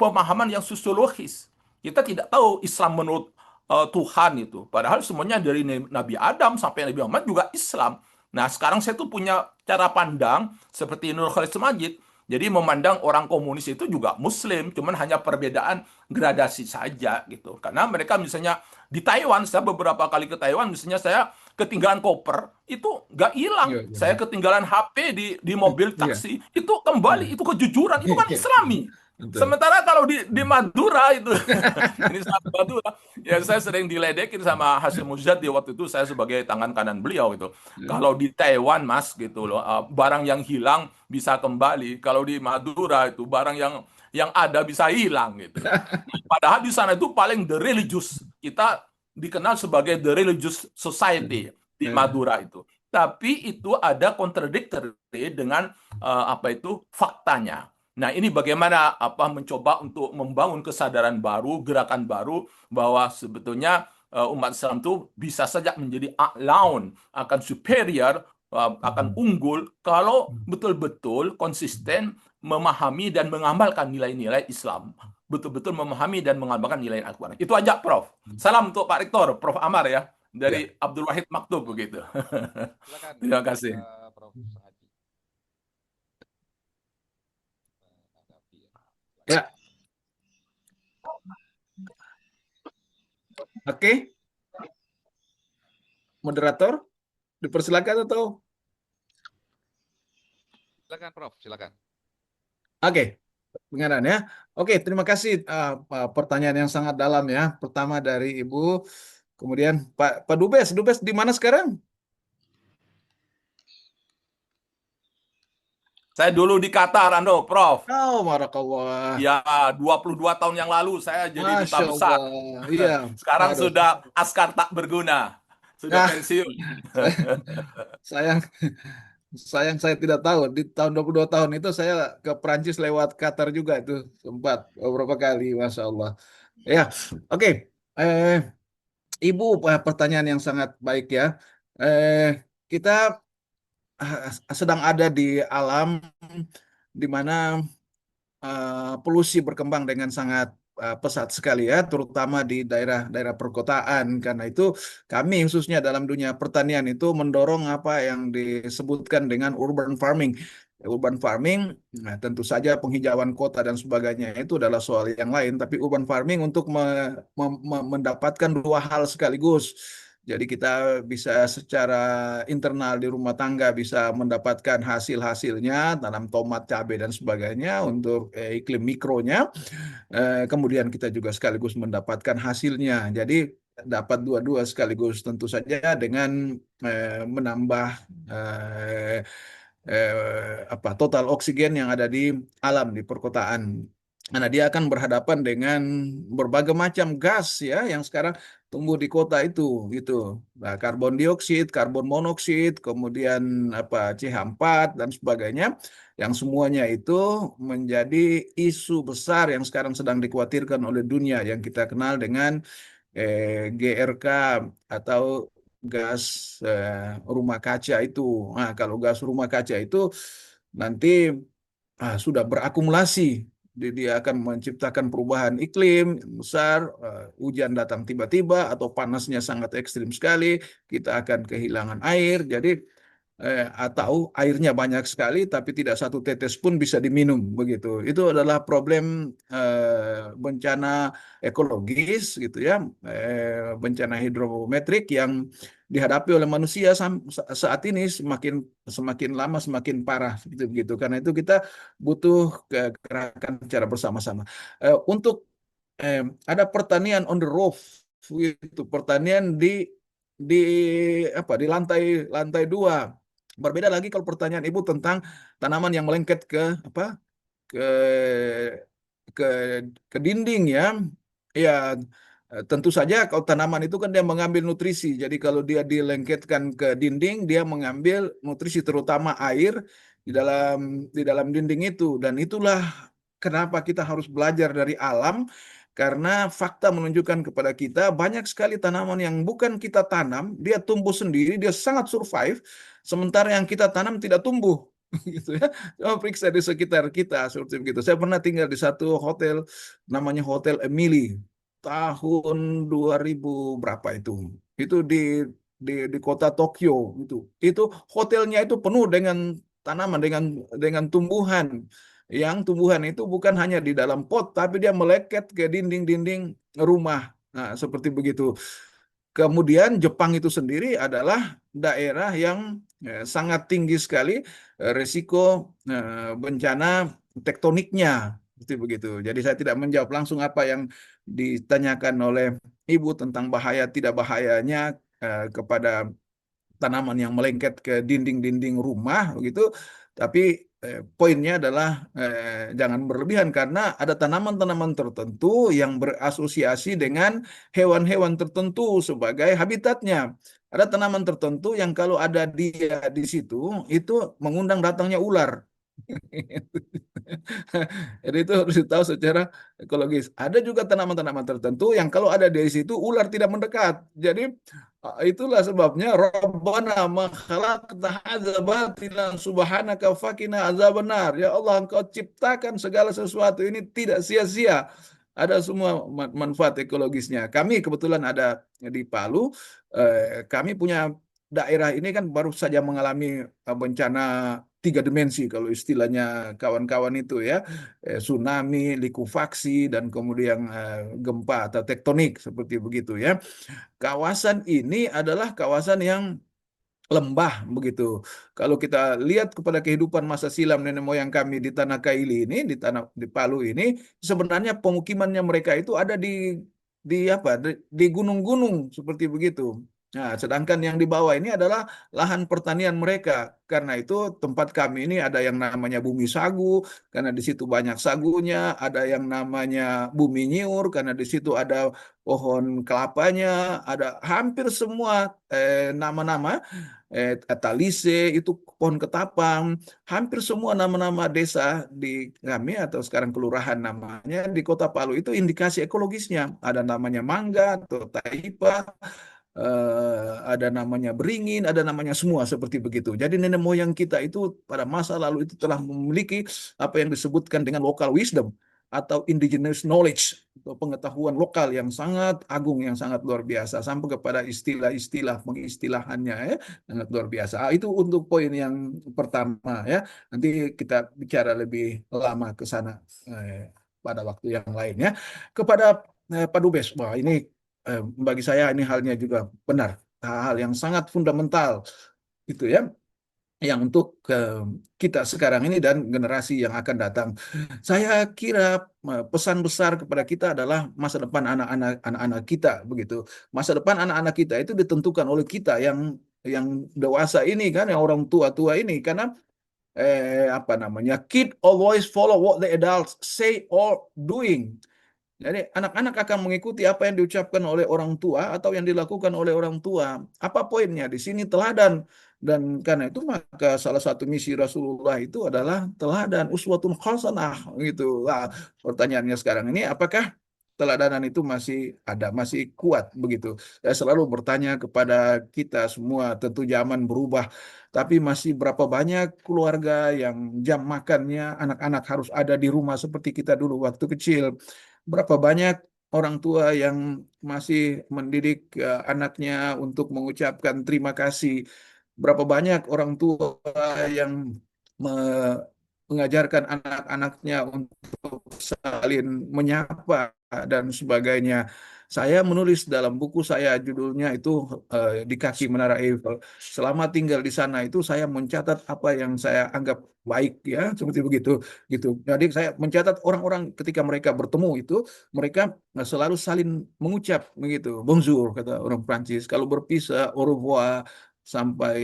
pemahaman yang sosiologis. Kita tidak tahu Islam menurut Tuhan itu. Padahal semuanya dari Nabi Adam sampai Nabi Muhammad juga Islam. Nah, sekarang saya tuh punya cara pandang seperti Nur Khalid Semajid. Jadi memandang orang komunis itu juga Muslim, cuman hanya perbedaan gradasi saja gitu. Karena mereka misalnya di Taiwan, saya beberapa kali ke Taiwan, misalnya saya ketinggalan koper itu nggak hilang. Iya, iya, Saya ketinggalan HP di mobil iya, taksi itu kembali. iya, Itu kejujuran. Itu kan iya, Islami. betul. Sementara kalau di Madura itu ini sangat Madura. Ya saya sering diledekin sama Hasyim Muzadi waktu itu, saya sebagai tangan kanan beliau gitu. Kalau di Taiwan Mas gitu loh, barang yang hilang bisa kembali. Kalau di Madura itu barang yang ada bisa hilang gitu loh. Padahal di sana itu paling the religious. Kita dikenal sebagai the religious society di Madura itu. Tapi itu ada contradictory dengan apa itu faktanya. Nah, ini bagaimana mencoba untuk membangun kesadaran baru, gerakan baru bahwa sebetulnya umat Islam itu bisa saja menjadi a'laun, akan superior, akan unggul kalau betul-betul konsisten memahami dan mengamalkan nilai-nilai Islam. Betul-betul memahami dan mengamalkan nilai Al-Quran. Itu aja, Prof. Salam untuk Pak Rektor, Prof. Amar ya, dari Abdul Wahid Maktub begitu. Silakan, Terima kasih. Prof. Sangaji. Ya, oke. Moderator, dipersilakan atau? Silakan, Prof. Silakan. Oke, dengaran ya. Oke, terima kasih pertanyaan yang sangat dalam ya. Pertama dari Ibu, kemudian Pak Dubes. Dubes di mana sekarang? Saya dulu di Qatar, Prof. Oh, Barakallah. Ya, 22 tahun yang lalu saya jadi duta Masya besar. Allah. Iya. Sekarang Aduh. sudah askar tak berguna. Sudah pensiun. Sayang, saya tidak tahu. Di tahun 22 tahun itu saya ke Prancis lewat Qatar juga itu sempat beberapa kali, Masya Allah. Ya, oke. Ibu, pertanyaan yang sangat baik ya. Kita sedang ada di alam di mana polusi berkembang dengan sangat pesat sekali ya, terutama di daerah-daerah perkotaan. Karena itu kami khususnya dalam dunia pertanian itu mendorong apa yang disebutkan dengan urban farming. Urban farming, nah, tentu saja penghijauan kota dan sebagainya itu adalah soal yang lain. Tapi urban farming untuk mendapatkan dua hal sekaligus. Jadi kita bisa secara internal di rumah tangga bisa mendapatkan hasil-hasilnya, tanam tomat, cabai, dan sebagainya untuk iklim mikronya. Kemudian kita juga sekaligus mendapatkan hasilnya. Jadi dapat dua-dua sekaligus tentu saja dengan menambah total oksigen yang ada di alam, di perkotaan. Karena dia akan berhadapan dengan berbagai macam gas ya yang sekarang tumbuh di kota itu gitu. Nah, karbon dioksid, karbon monoksid, kemudian CH4 dan sebagainya yang semuanya itu menjadi isu besar yang sekarang sedang dikhawatirkan oleh dunia yang kita kenal dengan GRK atau gas rumah kaca itu. Nah, kalau gas rumah kaca itu nanti sudah berakumulasi, dia akan menciptakan perubahan iklim yang besar, hujan datang tiba-tiba atau panasnya sangat ekstrim sekali, kita akan kehilangan air. Jadi atau airnya banyak sekali tapi tidak satu tetes pun bisa diminum begitu. Itu adalah problem bencana ekologis gitu ya, bencana hidrometrik yang dihadapi oleh manusia saat ini semakin lama semakin parah begitu. Karena itu kita butuh gerakan secara bersama-sama. Untuk ada pertanian on the roof itu, pertanian di lantai 2. Berbeda lagi kalau pertanyaan Ibu tentang tanaman yang melengket ke ke ke ke dinding ya. Ya, tentu saja kalau tanaman itu kan dia mengambil nutrisi. Jadi kalau dia dilengketkan ke dinding, dia mengambil nutrisi terutama air di dalam dinding itu. Dan itulah kenapa kita harus belajar dari alam, karena fakta menunjukkan kepada kita banyak sekali tanaman yang bukan kita tanam, dia tumbuh sendiri, dia sangat survive, sementara yang kita tanam tidak tumbuh. Gitu ya. Coba periksa di sekitar kita seperti begitu. Saya pernah tinggal di satu hotel namanya Hotel Emily tahun 2000 berapa itu. Itu di kota Tokyo gitu. Itu hotelnya itu penuh dengan tanaman, dengan tumbuhan. Yang tumbuhan itu bukan hanya di dalam pot tapi dia meleket ke dinding-dinding rumah. Nah, seperti begitu. Kemudian Jepang itu sendiri adalah daerah yang sangat tinggi sekali resiko bencana tektoniknya. Seperti begitu. Jadi saya tidak menjawab langsung apa yang ditanyakan oleh Ibu tentang bahaya tidak bahayanya kepada tanaman yang melengket ke dinding-dinding rumah begitu. Tapi poinnya adalah jangan berlebihan karena ada tanaman-tanaman tertentu yang berasosiasi dengan hewan-hewan tertentu sebagai habitatnya. Ada tanaman tertentu yang kalau ada dia di situ itu mengundang datangnya ular. Jadi itu harus tahu secara ekologis. Ada juga tanaman-tanaman tertentu yang kalau ada di situ ular tidak mendekat. Jadi itulah sebabnya Rabbana ma khalaqta hadza batilan subhanaka faqina azabannar. Ya Allah, Engkau ciptakan segala sesuatu ini tidak sia-sia. Ada semua manfaat ekologisnya. Kami kebetulan ada di Palu. Kami punya daerah ini kan baru saja mengalami bencana 3 dimensi kalau istilahnya kawan-kawan itu ya, tsunami, likuifaksi, dan kemudian gempa atau tektonik seperti begitu ya. Kawasan ini adalah kawasan yang lembah begitu. Kalau kita lihat kepada kehidupan masa silam nenek moyang kami di Tanah Kaili ini, di Palu ini, sebenarnya pemukimannya mereka itu ada di gunung-gunung seperti begitu. Nah, sedangkan yang di bawah ini adalah lahan pertanian mereka. Karena itu tempat kami ini ada yang namanya bumi sagu, karena di situ banyak sagunya, ada yang namanya bumi nyiur, karena di situ ada pohon kelapanya, ada hampir semua nama-nama talise itu pohon ketapang, hampir semua nama-nama desa di kami atau sekarang kelurahan namanya di Kota Palu itu indikasi ekologisnya. Ada namanya mangga atau taipa, ada namanya beringin, ada namanya semua seperti begitu. Jadi nenek moyang kita itu pada masa lalu itu telah memiliki apa yang disebutkan dengan local wisdom atau indigenous knowledge atau pengetahuan lokal yang sangat agung, yang sangat luar biasa sampai kepada istilah-istilah pengistilahannya ya sangat luar biasa. Itu untuk poin yang pertama ya. Nanti kita bicara lebih lama ke sana pada waktu yang lain ya. Kepada Pak Dubes, wah ini bagi saya ini halnya juga benar, hal yang sangat fundamental gitu ya, yang untuk kita sekarang ini dan generasi yang akan datang. Saya kira pesan besar kepada kita adalah masa depan anak-anak kita begitu. Masa depan anak-anak kita itu ditentukan oleh kita yang dewasa ini kan, yang orang tua-tua ini, karena apa namanya, kid always follow what the adults say or doing. Jadi anak-anak akan mengikuti apa yang diucapkan oleh orang tua atau yang dilakukan oleh orang tua. Apa poinnya? Di sini teladan. Dan karena itu maka salah satu misi Rasulullah itu adalah teladan, uswatun hasanah gitu. Nah, pertanyaannya sekarang ini apakah teladanan itu masih ada, masih kuat begitu? Saya selalu bertanya kepada kita semua, tentu zaman berubah, tapi masih berapa banyak keluarga yang jam makannya anak-anak harus ada di rumah seperti kita dulu waktu kecil. Berapa banyak orang tua yang masih mendidik anaknya untuk mengucapkan terima kasih. Berapa banyak orang tua yang mengajarkan anak-anaknya untuk saling menyapa dan sebagainya. Saya menulis dalam buku saya, judulnya itu Di Kaki Menara Eiffel. Selama tinggal di sana itu saya mencatat apa yang saya anggap baik ya, seperti begitu gitu. Jadi saya mencatat orang-orang ketika mereka bertemu itu mereka selalu saling mengucap begitu. Bonjour kata orang Prancis. Kalau berpisah au revoir, sampai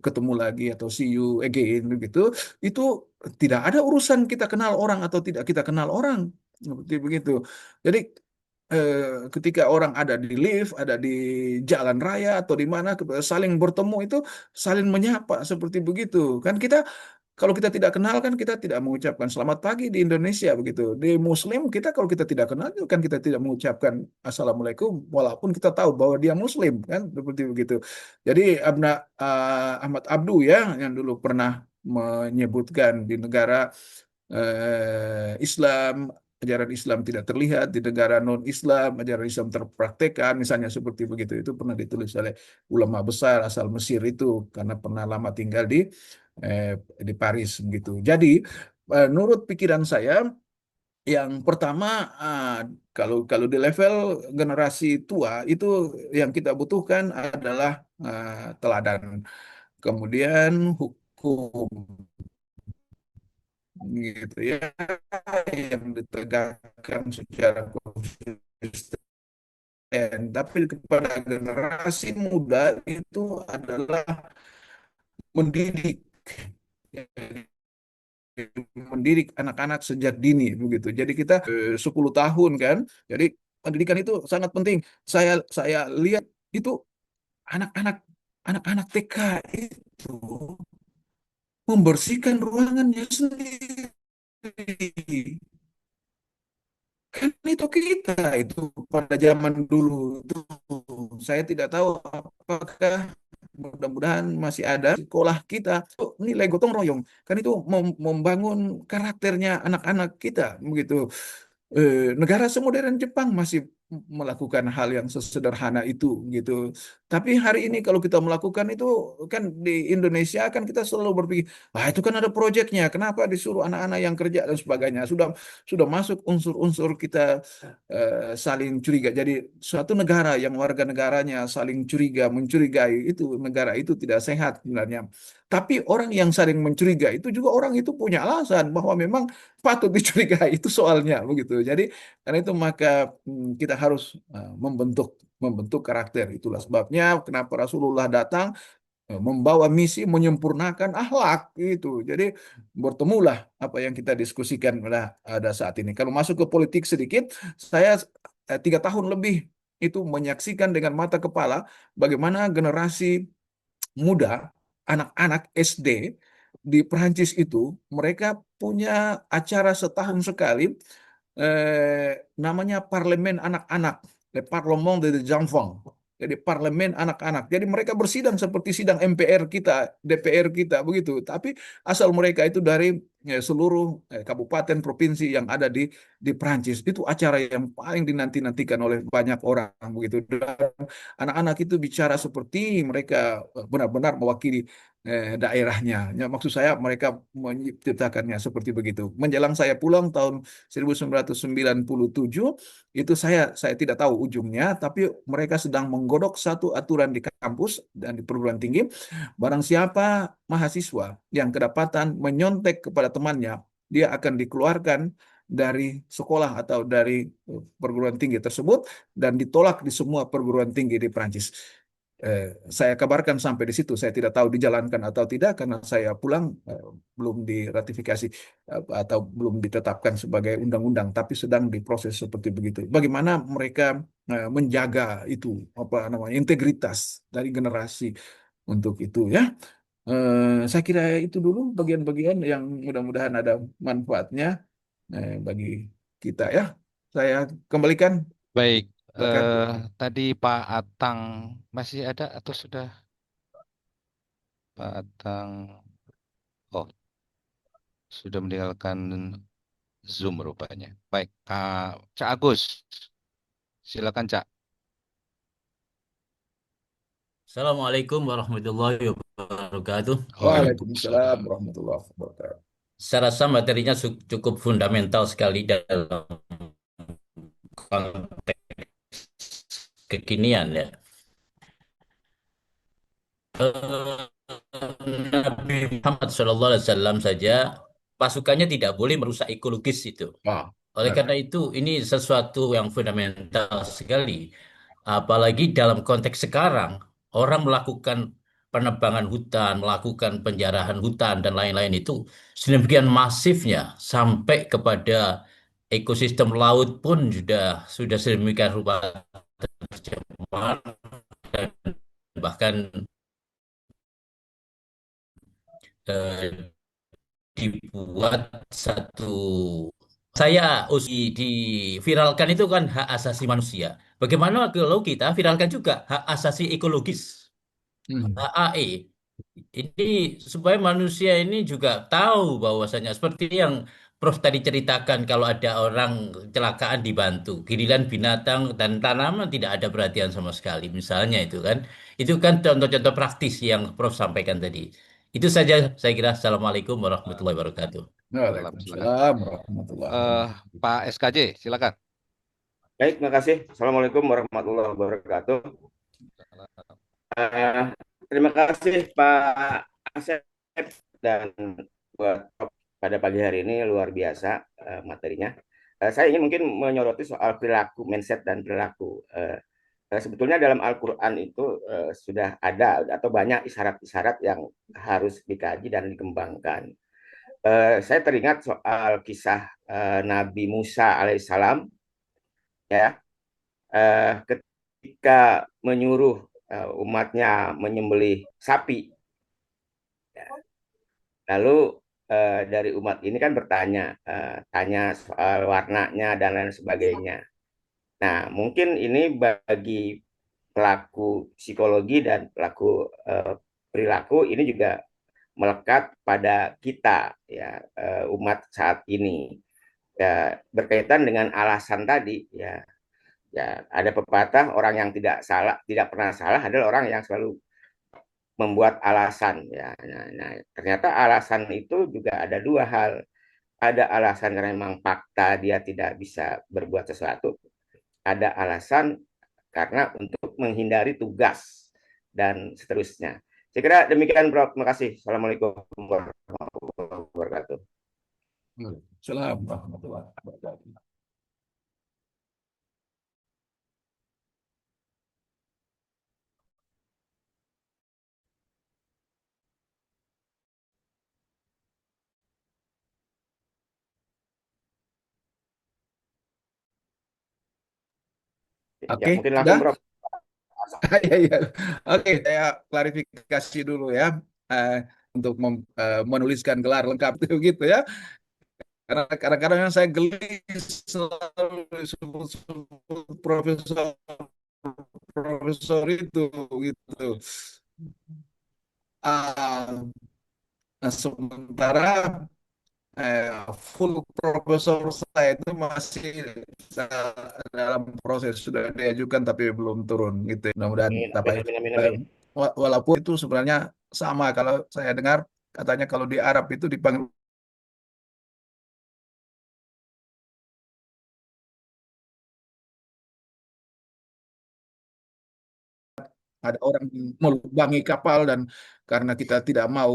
ketemu lagi atau see you again begitu. Itu tidak ada urusan kita kenal orang atau tidak kita kenal orang. Seperti begitu. Jadi ketika orang ada di lift, ada di jalan raya atau di mana saling bertemu itu saling menyapa seperti begitu. Kan kita kalau kita tidak kenal kan kita tidak mengucapkan selamat pagi di Indonesia begitu. Di Muslim kita kalau kita tidak kenal kan kita tidak mengucapkan assalamualaikum walaupun kita tahu bahwa dia Muslim kan seperti begitu. Jadi Ahmad Abdu ya yang dulu pernah menyebutkan di negara Islam, ajaran Islam tidak terlihat, di negara non-Islam ajaran Islam terpraktekkan, misalnya seperti begitu. Itu pernah ditulis oleh ulama besar asal Mesir itu karena pernah lama tinggal di Paris begitu. Jadi menurut pikiran saya Yang pertama, kalau kalau di level generasi tua itu yang kita butuhkan adalah teladan. Kemudian hukum gitu ya yang ditegakkan secara konsisten. Tapi kepada generasi muda itu adalah mendidik, mendidik anak-anak sejak dini begitu. Jadi kita 10 tahun kan. Jadi pendidikan itu sangat penting. Saya lihat itu anak-anak anak-anak TK itu membersihkan ruangannya sendiri. Kan itu kita itu pada zaman dulu itu saya tidak tahu apakah mudah-mudahan masih ada sekolah kita nilai gotong royong kan itu membangun karakternya anak-anak kita begitu. Negara semodern Jepang masih melakukan hal yang sesederhana itu gitu. Tapi hari ini kalau kita melakukan itu kan di Indonesia kan kita selalu berpikir, ah itu kan ada proyeknya, kenapa disuruh anak-anak yang kerja dan sebagainya. Sudah masuk unsur-unsur kita saling curiga. Jadi suatu negara yang warga negaranya saling curiga, mencurigai itu negara itu tidak sehat sebenarnya. Tapi orang yang saling mencurigai itu juga orang itu punya alasan bahwa memang patut dicurigai itu soalnya begitu. Jadi karena itu maka kita harus membentuk membentuk karakter. Itulah sebabnya kenapa Rasulullah datang membawa misi menyempurnakan akhlak itu. Jadi bertemulah apa yang kita diskusikan pada saat ini. Kalau masuk ke politik sedikit, saya 3 tahun lebih itu menyaksikan dengan mata kepala bagaimana generasi muda, anak-anak SD di Perancis itu mereka punya acara setahun sekali namanya Parlemen Anak-anak, Le Parlement des Enfants. Jadi parlemen anak-anak. Jadi mereka bersidang seperti sidang MPR kita, DPR kita begitu. Tapi asal mereka itu dari seluruh kabupaten provinsi yang ada di Perancis. Itu acara yang paling dinanti-nantikan oleh banyak orang begitu. Dan anak-anak itu bicara seperti mereka benar-benar mewakili daerahnya. Ya, maksud saya mereka menciptakannya seperti begitu. Menjelang saya pulang tahun 1997 itu saya tidak tahu ujungnya, tapi mereka sedang menggodok satu aturan di kampus dan di perguruan tinggi. Barang siapa mahasiswa yang kedapatan menyontek kepada temannya, dia akan dikeluarkan dari sekolah atau dari perguruan tinggi tersebut dan ditolak di semua perguruan tinggi di Prancis. Saya kabarkan sampai di situ. Saya tidak tahu dijalankan atau tidak karena saya pulang belum diratifikasi atau belum ditetapkan sebagai undang-undang, tapi sedang diproses seperti begitu. Bagaimana mereka menjaga itu apa namanya integritas dari generasi untuk itu ya. Saya kira itu dulu bagian-bagian yang mudah-mudahan ada manfaatnya bagi kita ya. Saya kembalikan. Baik, Silakan. tadi Pak Atang masih ada atau sudah? Pak Atang, oh sudah meninggalkan Zoom rupanya. Baik, Cak Agus, silakan Cak. Assalamualaikum warahmatullahi wabarakatuh. Waalaikumsalam warahmatullahi wabarakatuh. Saya rasa materinya cukup fundamental sekali dalam konteks kekinian ya. Nabi Muhammad SAW saja pasukannya tidak boleh merusak ekologis itu. Oleh karena itu ini sesuatu yang fundamental sekali. Apalagi dalam konteks sekarang orang melakukan penebangan hutan, melakukan penjarahan hutan dan lain-lain itu sedemikian masifnya sampai kepada ekosistem laut pun sudah sedemikian rupa tercemar dan bahkan dibuat satu saya usi diviralkan itu kan hak asasi manusia. Bagaimana kalau kita viralkan juga hak asasi ekologis, HAE. Ini supaya manusia ini juga tahu bahwasanya seperti yang Prof tadi ceritakan kalau ada orang kecelakaan dibantu, giliran binatang dan tanaman tidak ada perhatian sama sekali. Misalnya itu kan contoh-contoh praktis yang Prof sampaikan tadi. Itu saja saya kira. Assalamualaikum warahmatullahi wabarakatuh. Waalaikumsalam warahmatullahi wabarakatuh. Pak SKJ, silakan. Baik, makasih. Assalamualaikum warahmatullahi wabarakatuh. Eh, Terima kasih Pak Asep dan buat pada pagi hari ini luar biasa materinya. Saya ingin mungkin menyoroti soal perilaku, mindset dan perilaku. Sebetulnya dalam Al-Quran itu sudah ada atau banyak isyarat-isyarat yang harus dikaji dan dikembangkan. Saya teringat soal kisah Nabi Musa alaihissalam, ya, ketika menyuruh umatnya menyembelih sapi. Lalu dari umat ini kan bertanya, tanya soal warnanya dan lain sebagainya. Nah, mungkin ini bagi pelaku psikologi dan pelaku perilaku ini juga melekat pada kita, ya, umat saat ini. Ya, berkaitan dengan alasan tadi, ya. Ya, ada pepatah orang yang tidak pernah salah adalah orang yang selalu membuat alasan, ya. Nah, ternyata alasan itu juga ada dua hal. Ada alasan karena memang fakta dia tidak bisa berbuat sesuatu. Ada alasan karena untuk menghindari tugas dan seterusnya. Saya kira demikian, Prof. Terima kasih. Assalamualaikum warahmatullahi wabarakatuh. Waalaikumsalam warahmatullahi wabarakatuh. Ya, Oke, mungkin langsung, sudah? Prof. Ya, ya. Oke, saya klarifikasi dulu ya, untuk menuliskan gelar lengkap itu gitu ya. Karena kadang-kadang saya geli selalu disebut profesor profesor itu gitu. Ah, nah, sementara full profesor saya itu masih dalam proses, sudah diajukan tapi belum turun gitu. Mudah-mudahan Amin, dapat. amin, amin, amin. Walaupun itu sebenarnya sama, kalau saya dengar katanya kalau di Arab itu dipanggil ada orang melubangi kapal, dan karena kita tidak mau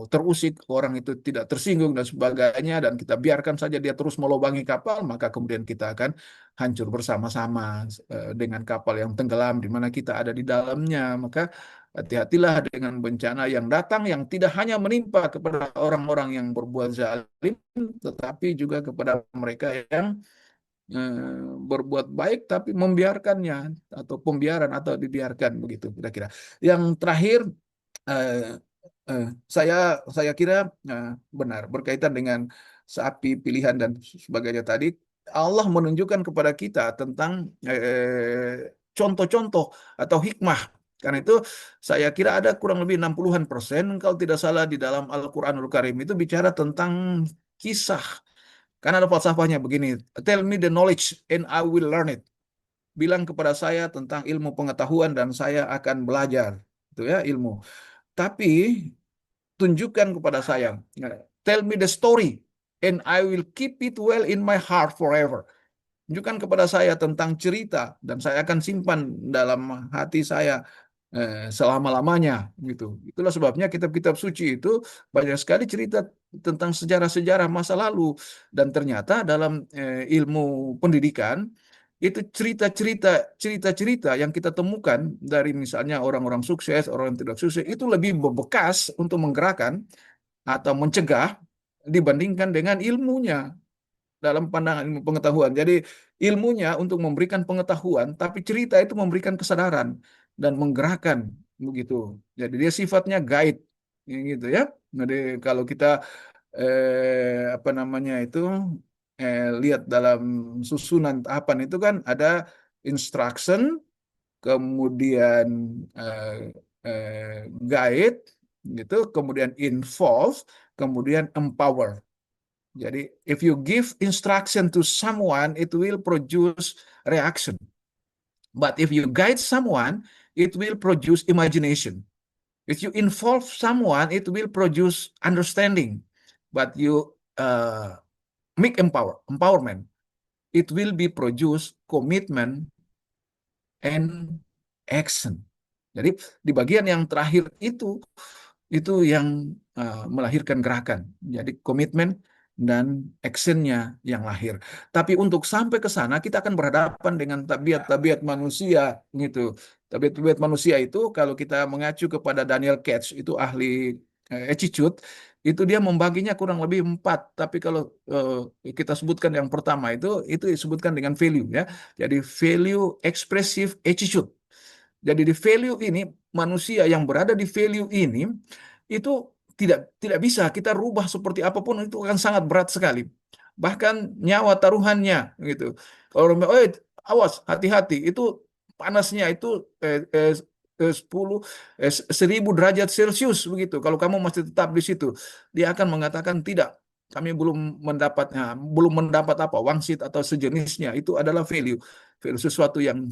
terusik, orang itu tidak tersinggung dan sebagainya, dan kita biarkan saja dia terus melubangi kapal, maka kemudian kita akan hancur bersama-sama dengan kapal yang tenggelam di mana kita ada di dalamnya. Maka hati-hatilah dengan bencana yang datang, yang tidak hanya menimpa kepada orang-orang yang berbuat zalim, tetapi juga kepada mereka yang berbuat baik tapi membiarkannya, atau pembiaran atau dibiarkan, begitu kira-kira. Yang terakhir, eh, saya kira benar berkaitan dengan sapi pilihan dan sebagainya tadi. Allah menunjukkan kepada kita tentang contoh-contoh atau hikmah. Karena itu saya kira ada kurang lebih 60-an% kalau tidak salah di dalam Al-Quranul Karim itu bicara tentang kisah. Karena ada falsafahnya begini, tell me the knowledge and I will learn it. Bilang kepada saya tentang ilmu pengetahuan dan saya akan belajar. Itu ya, ilmu. Tapi tunjukkan kepada saya, tell me the story and I will keep it well in my heart forever. Tunjukkan kepada saya tentang cerita dan saya akan simpan dalam hati saya selama-lamanya, gitu. Itulah sebabnya kitab-kitab suci itu banyak sekali cerita tentang sejarah-sejarah masa lalu, dan ternyata dalam ilmu pendidikan itu cerita-cerita yang kita temukan dari misalnya orang-orang sukses, orang yang tidak sukses, itu lebih membekas untuk menggerakkan atau mencegah dibandingkan dengan ilmunya dalam pandangan ilmu pengetahuan. Jadi ilmunya untuk memberikan pengetahuan, tapi cerita itu memberikan kesadaran dan menggerakkan, begitu. Jadi dia sifatnya guide, gitu ya. Jadi kalau kita apa namanya itu lihat dalam susunan tahapan itu kan ada instruction, kemudian guide, gitu, kemudian involve, kemudian empower. Jadi, if you give instruction to someone, it will produce reaction. But if you guide someone, it will produce imagination. If you involve someone, it will produce understanding. But you make empowerment, it will be produce commitment and action. Jadi di bagian yang terakhir itu yang melahirkan gerakan. Jadi komitmen dan actionnya yang lahir. Tapi untuk sampai ke sana kita akan berhadapan dengan tabiat-tabiat manusia gitu. Tabiat-tabiat manusia itu kalau kita mengacu kepada Daniel Katz, itu ahli attitude, itu dia membaginya kurang lebih 4. Tapi kalau kita sebutkan yang pertama itu disebutkan dengan value ya. Jadi value expressive attitude. Jadi di value ini, manusia yang berada di value ini itu tidak bisa kita rubah seperti apapun, itu akan sangat berat sekali. Bahkan nyawa taruhannya gitu. Kalau orang bilang, awas, hati-hati, itu panasnya itu 1000 derajat Celcius begitu. Kalau kamu masih tetap di situ, dia akan mengatakan tidak. Kami belum mendapat apa wangsit atau sejenisnya. Itu adalah value sesuatu yang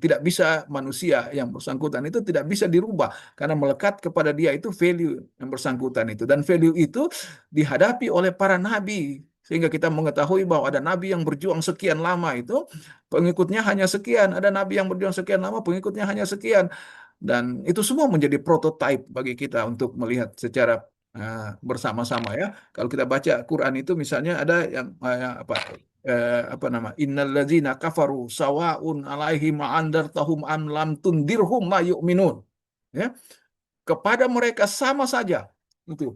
tidak bisa manusia yang bersangkutan itu tidak bisa dirubah karena melekat kepada dia itu value yang bersangkutan itu, dan value itu dihadapi oleh para nabi sehingga kita mengetahui bahwa ada nabi yang berjuang sekian lama itu pengikutnya hanya sekian, ada nabi yang berjuang sekian lama pengikutnya hanya sekian, dan itu semua menjadi prototipe bagi kita untuk melihat secara bersama-sama ya. Kalau kita baca Quran itu misalnya ada yang innalladzina kafaru sawaun alaihim andartahum am lam tundirhum la yu'minun. Ya. Kepada mereka sama saja itu.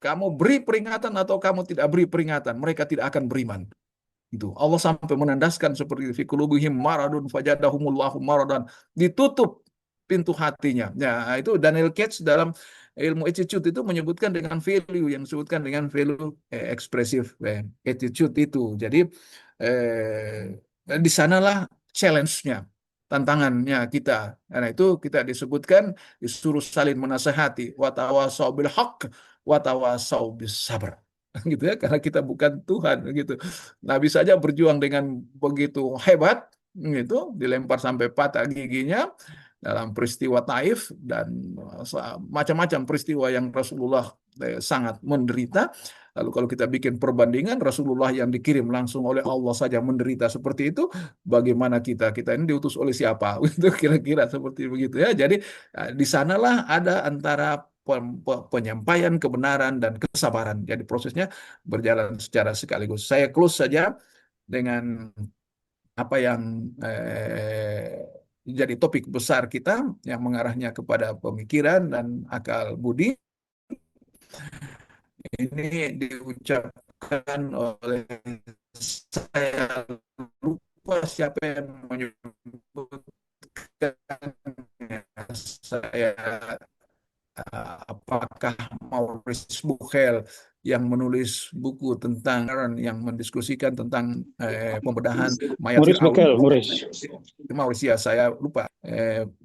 Kamu beri peringatan atau kamu tidak beri peringatan, mereka tidak akan beriman. Itu Allah sampai menandaskan seperti fi qulubihim maradun fajadahumullahu maradan, ditutup pintu hatinya. Ya, itu Daniel Katz dalam ilmu attitude itu menyebutkan dengan value yang disebutkan dengan value expressive attitude itu. Jadi di sanalah challenge-nya, tantangannya kita. Karena itu kita disebutkan disuruh saling menasehati, wa tawasau bil haqq wa tawasau bis sabr. Gitu ya, karena kita bukan Tuhan gitu. Nabi saja berjuang dengan begitu hebat gitu, dilempar sampai patah giginya dalam peristiwa Taif dan macam-macam peristiwa yang Rasulullah sangat menderita. Lalu kalau kita bikin perbandingan, Rasulullah yang dikirim langsung oleh Allah saja menderita seperti itu, bagaimana kita ini diutus oleh siapa? Itu kira-kira seperti begitu ya. Jadi di sanalah ada antara penyampaian kebenaran dan kesabaran. Jadi prosesnya berjalan secara sekaligus. Saya close saja dengan apa yang jadi topik besar kita yang mengarahnya kepada pemikiran dan akal budi. Ini diucapkan oleh, saya lupa siapa yang menyebutkan, saya apakah Maurice Bucaille yang menulis buku tentang yang mendiskusikan tentang pembedahan mayat Maurice Bucaille, Maurice, ya saya lupa.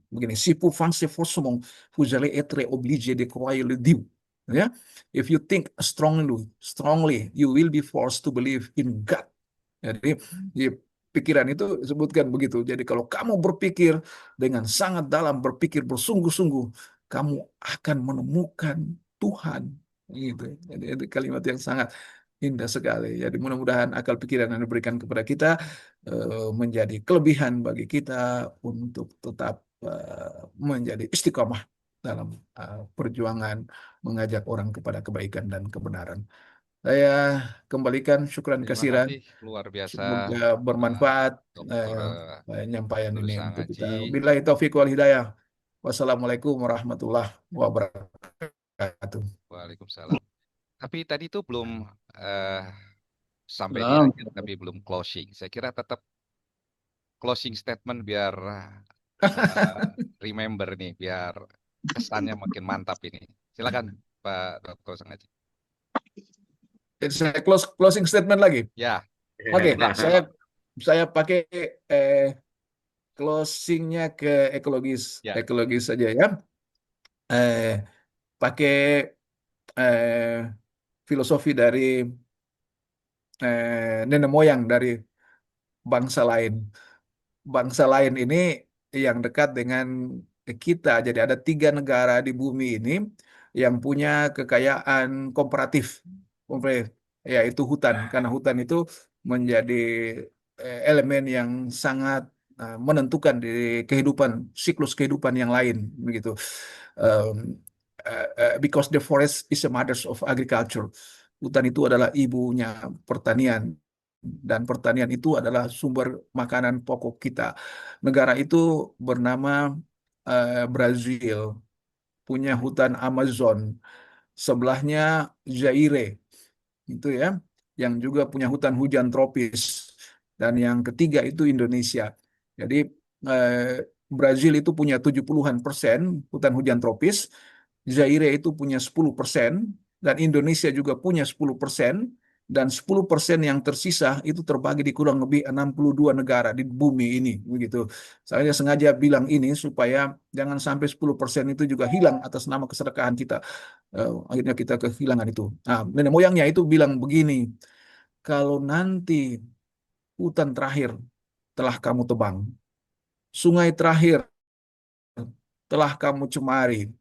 Begini, si pour penser forcément, vous allez être obligé de croire le Dieu. Ya, if you think strongly, you will be forced to believe in God. Jadi di pikiran itu disebutkan begitu. Jadi kalau kamu berpikir dengan sangat dalam, berpikir bersungguh-sungguh, kamu akan menemukan Tuhan. Gitu. Jadi itu kalimat yang sangat indah sekali. Jadi mudah-mudahan akal pikiran yang diberikan kepada kita menjadi kelebihan bagi kita untuk tetap menjadi istiqomah dalam perjuangan mengajak orang kepada kebaikan dan kebenaran. Saya kembalikan syukran kasiran. Luar biasa. Semoga bermanfaat penyampaian ini untuk kita. Billahi taufiq wal hidayah. Wassalamualaikum warahmatullahi wabarakatuh. Waalaikumsalam. Tapi tadi itu belum sampai di akhir, tapi belum closing. Saya kira tetap closing statement biar remember nih, biar kesannya makin mantap ini. Silakan Pak Dr. Sangaji. Saya closing statement lagi. Ya. Oke, saya pakai closingnya ke ekologis, ekologis saja ya. Pakai filosofi dari nenek moyang dari bangsa lain. Bangsa lain ini yang dekat dengan kita. Jadi ada 3 negara di bumi ini yang punya kekayaan komparatif. yaitu hutan, karena hutan itu menjadi elemen yang sangat menentukan di kehidupan, siklus kehidupan yang lain, begitu. Because the forest is a mother of agriculture. Hutan itu adalah ibunya pertanian, dan pertanian itu adalah sumber makanan pokok kita. Negara itu bernama Brazil, punya hutan Amazon, sebelahnya Zaire, itu ya, yang juga punya hutan hujan tropis, dan yang ketiga itu Indonesia. Jadi Brazil itu punya 70-an% hutan hujan tropis, Zaire itu punya 10%, dan Indonesia juga punya 10%, dan 10% yang tersisa itu terbagi di kurang lebih 62 negara di bumi ini, begitu. Saya sengaja bilang ini supaya jangan sampai 10% itu juga hilang atas nama keserakahan kita. Akhirnya kita kehilangan itu. Nah, nenek moyangnya itu bilang begini, kalau nanti hutan terakhir telah kamu tebang, sungai terakhir telah kamu cemari,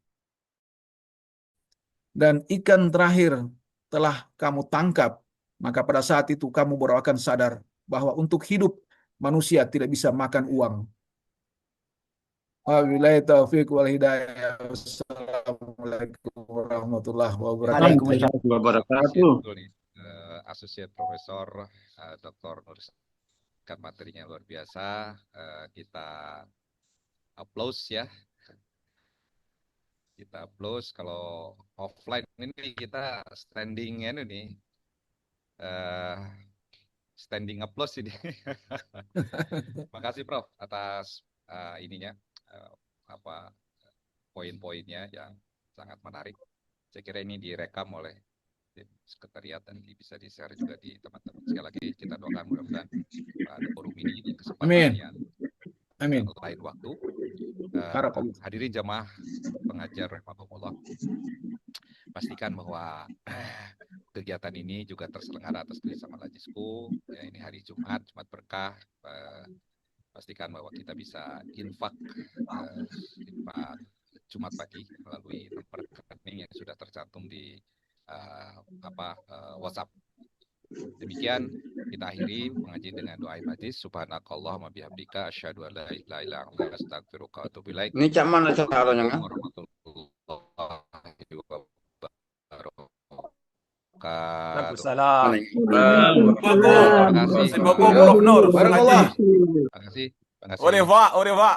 dan ikan terakhir telah kamu tangkap, maka pada saat itu kamu baru akan sadar bahwa untuk hidup manusia tidak bisa makan uang. Wabillahi taufiq wal hidayah. Wassalamualaikum warahmatullahi wabarakatuh. Waalaikumsalam wabarakatuh. Betul nih, Associate Profesor Dr. Nursi, kan materinya luar biasa. Kita applause ya. Kita applause. Kalau offline ini kita standing ini, standing applause ini. Makasih Prof atas ininya, poin-poinnya yang sangat menarik. Saya kira ini direkam oleh tim sekretariat dan bisa di-share juga di teman-teman. Sekali lagi kita doakan mudah-mudahan pada forum ini di kesempatan yang lain waktu. Hadirin jamaah pengajar rahmatullah, pastikan bahwa kegiatan ini juga terselenggara atas kerjasama Lajisku. Ya, ini hari Jumat berkah. Pastikan bahwa kita bisa infak Jumat pagi melalui nomor rekening yang sudah tercantum di WhatsApp. Demikian kita akhiri pengajian dengan doa majlis. Subhanakallahumma bihamdika asyhadu an la ilaha illa anta astaghfiruka wa atubu ilaik. Ini cak mana caranya kan? Warahmatullahi wabarakatuh. Waalaikumsalam. Terima kasih. Terima kasih. Barakallah. Terima kasih. Au revoir.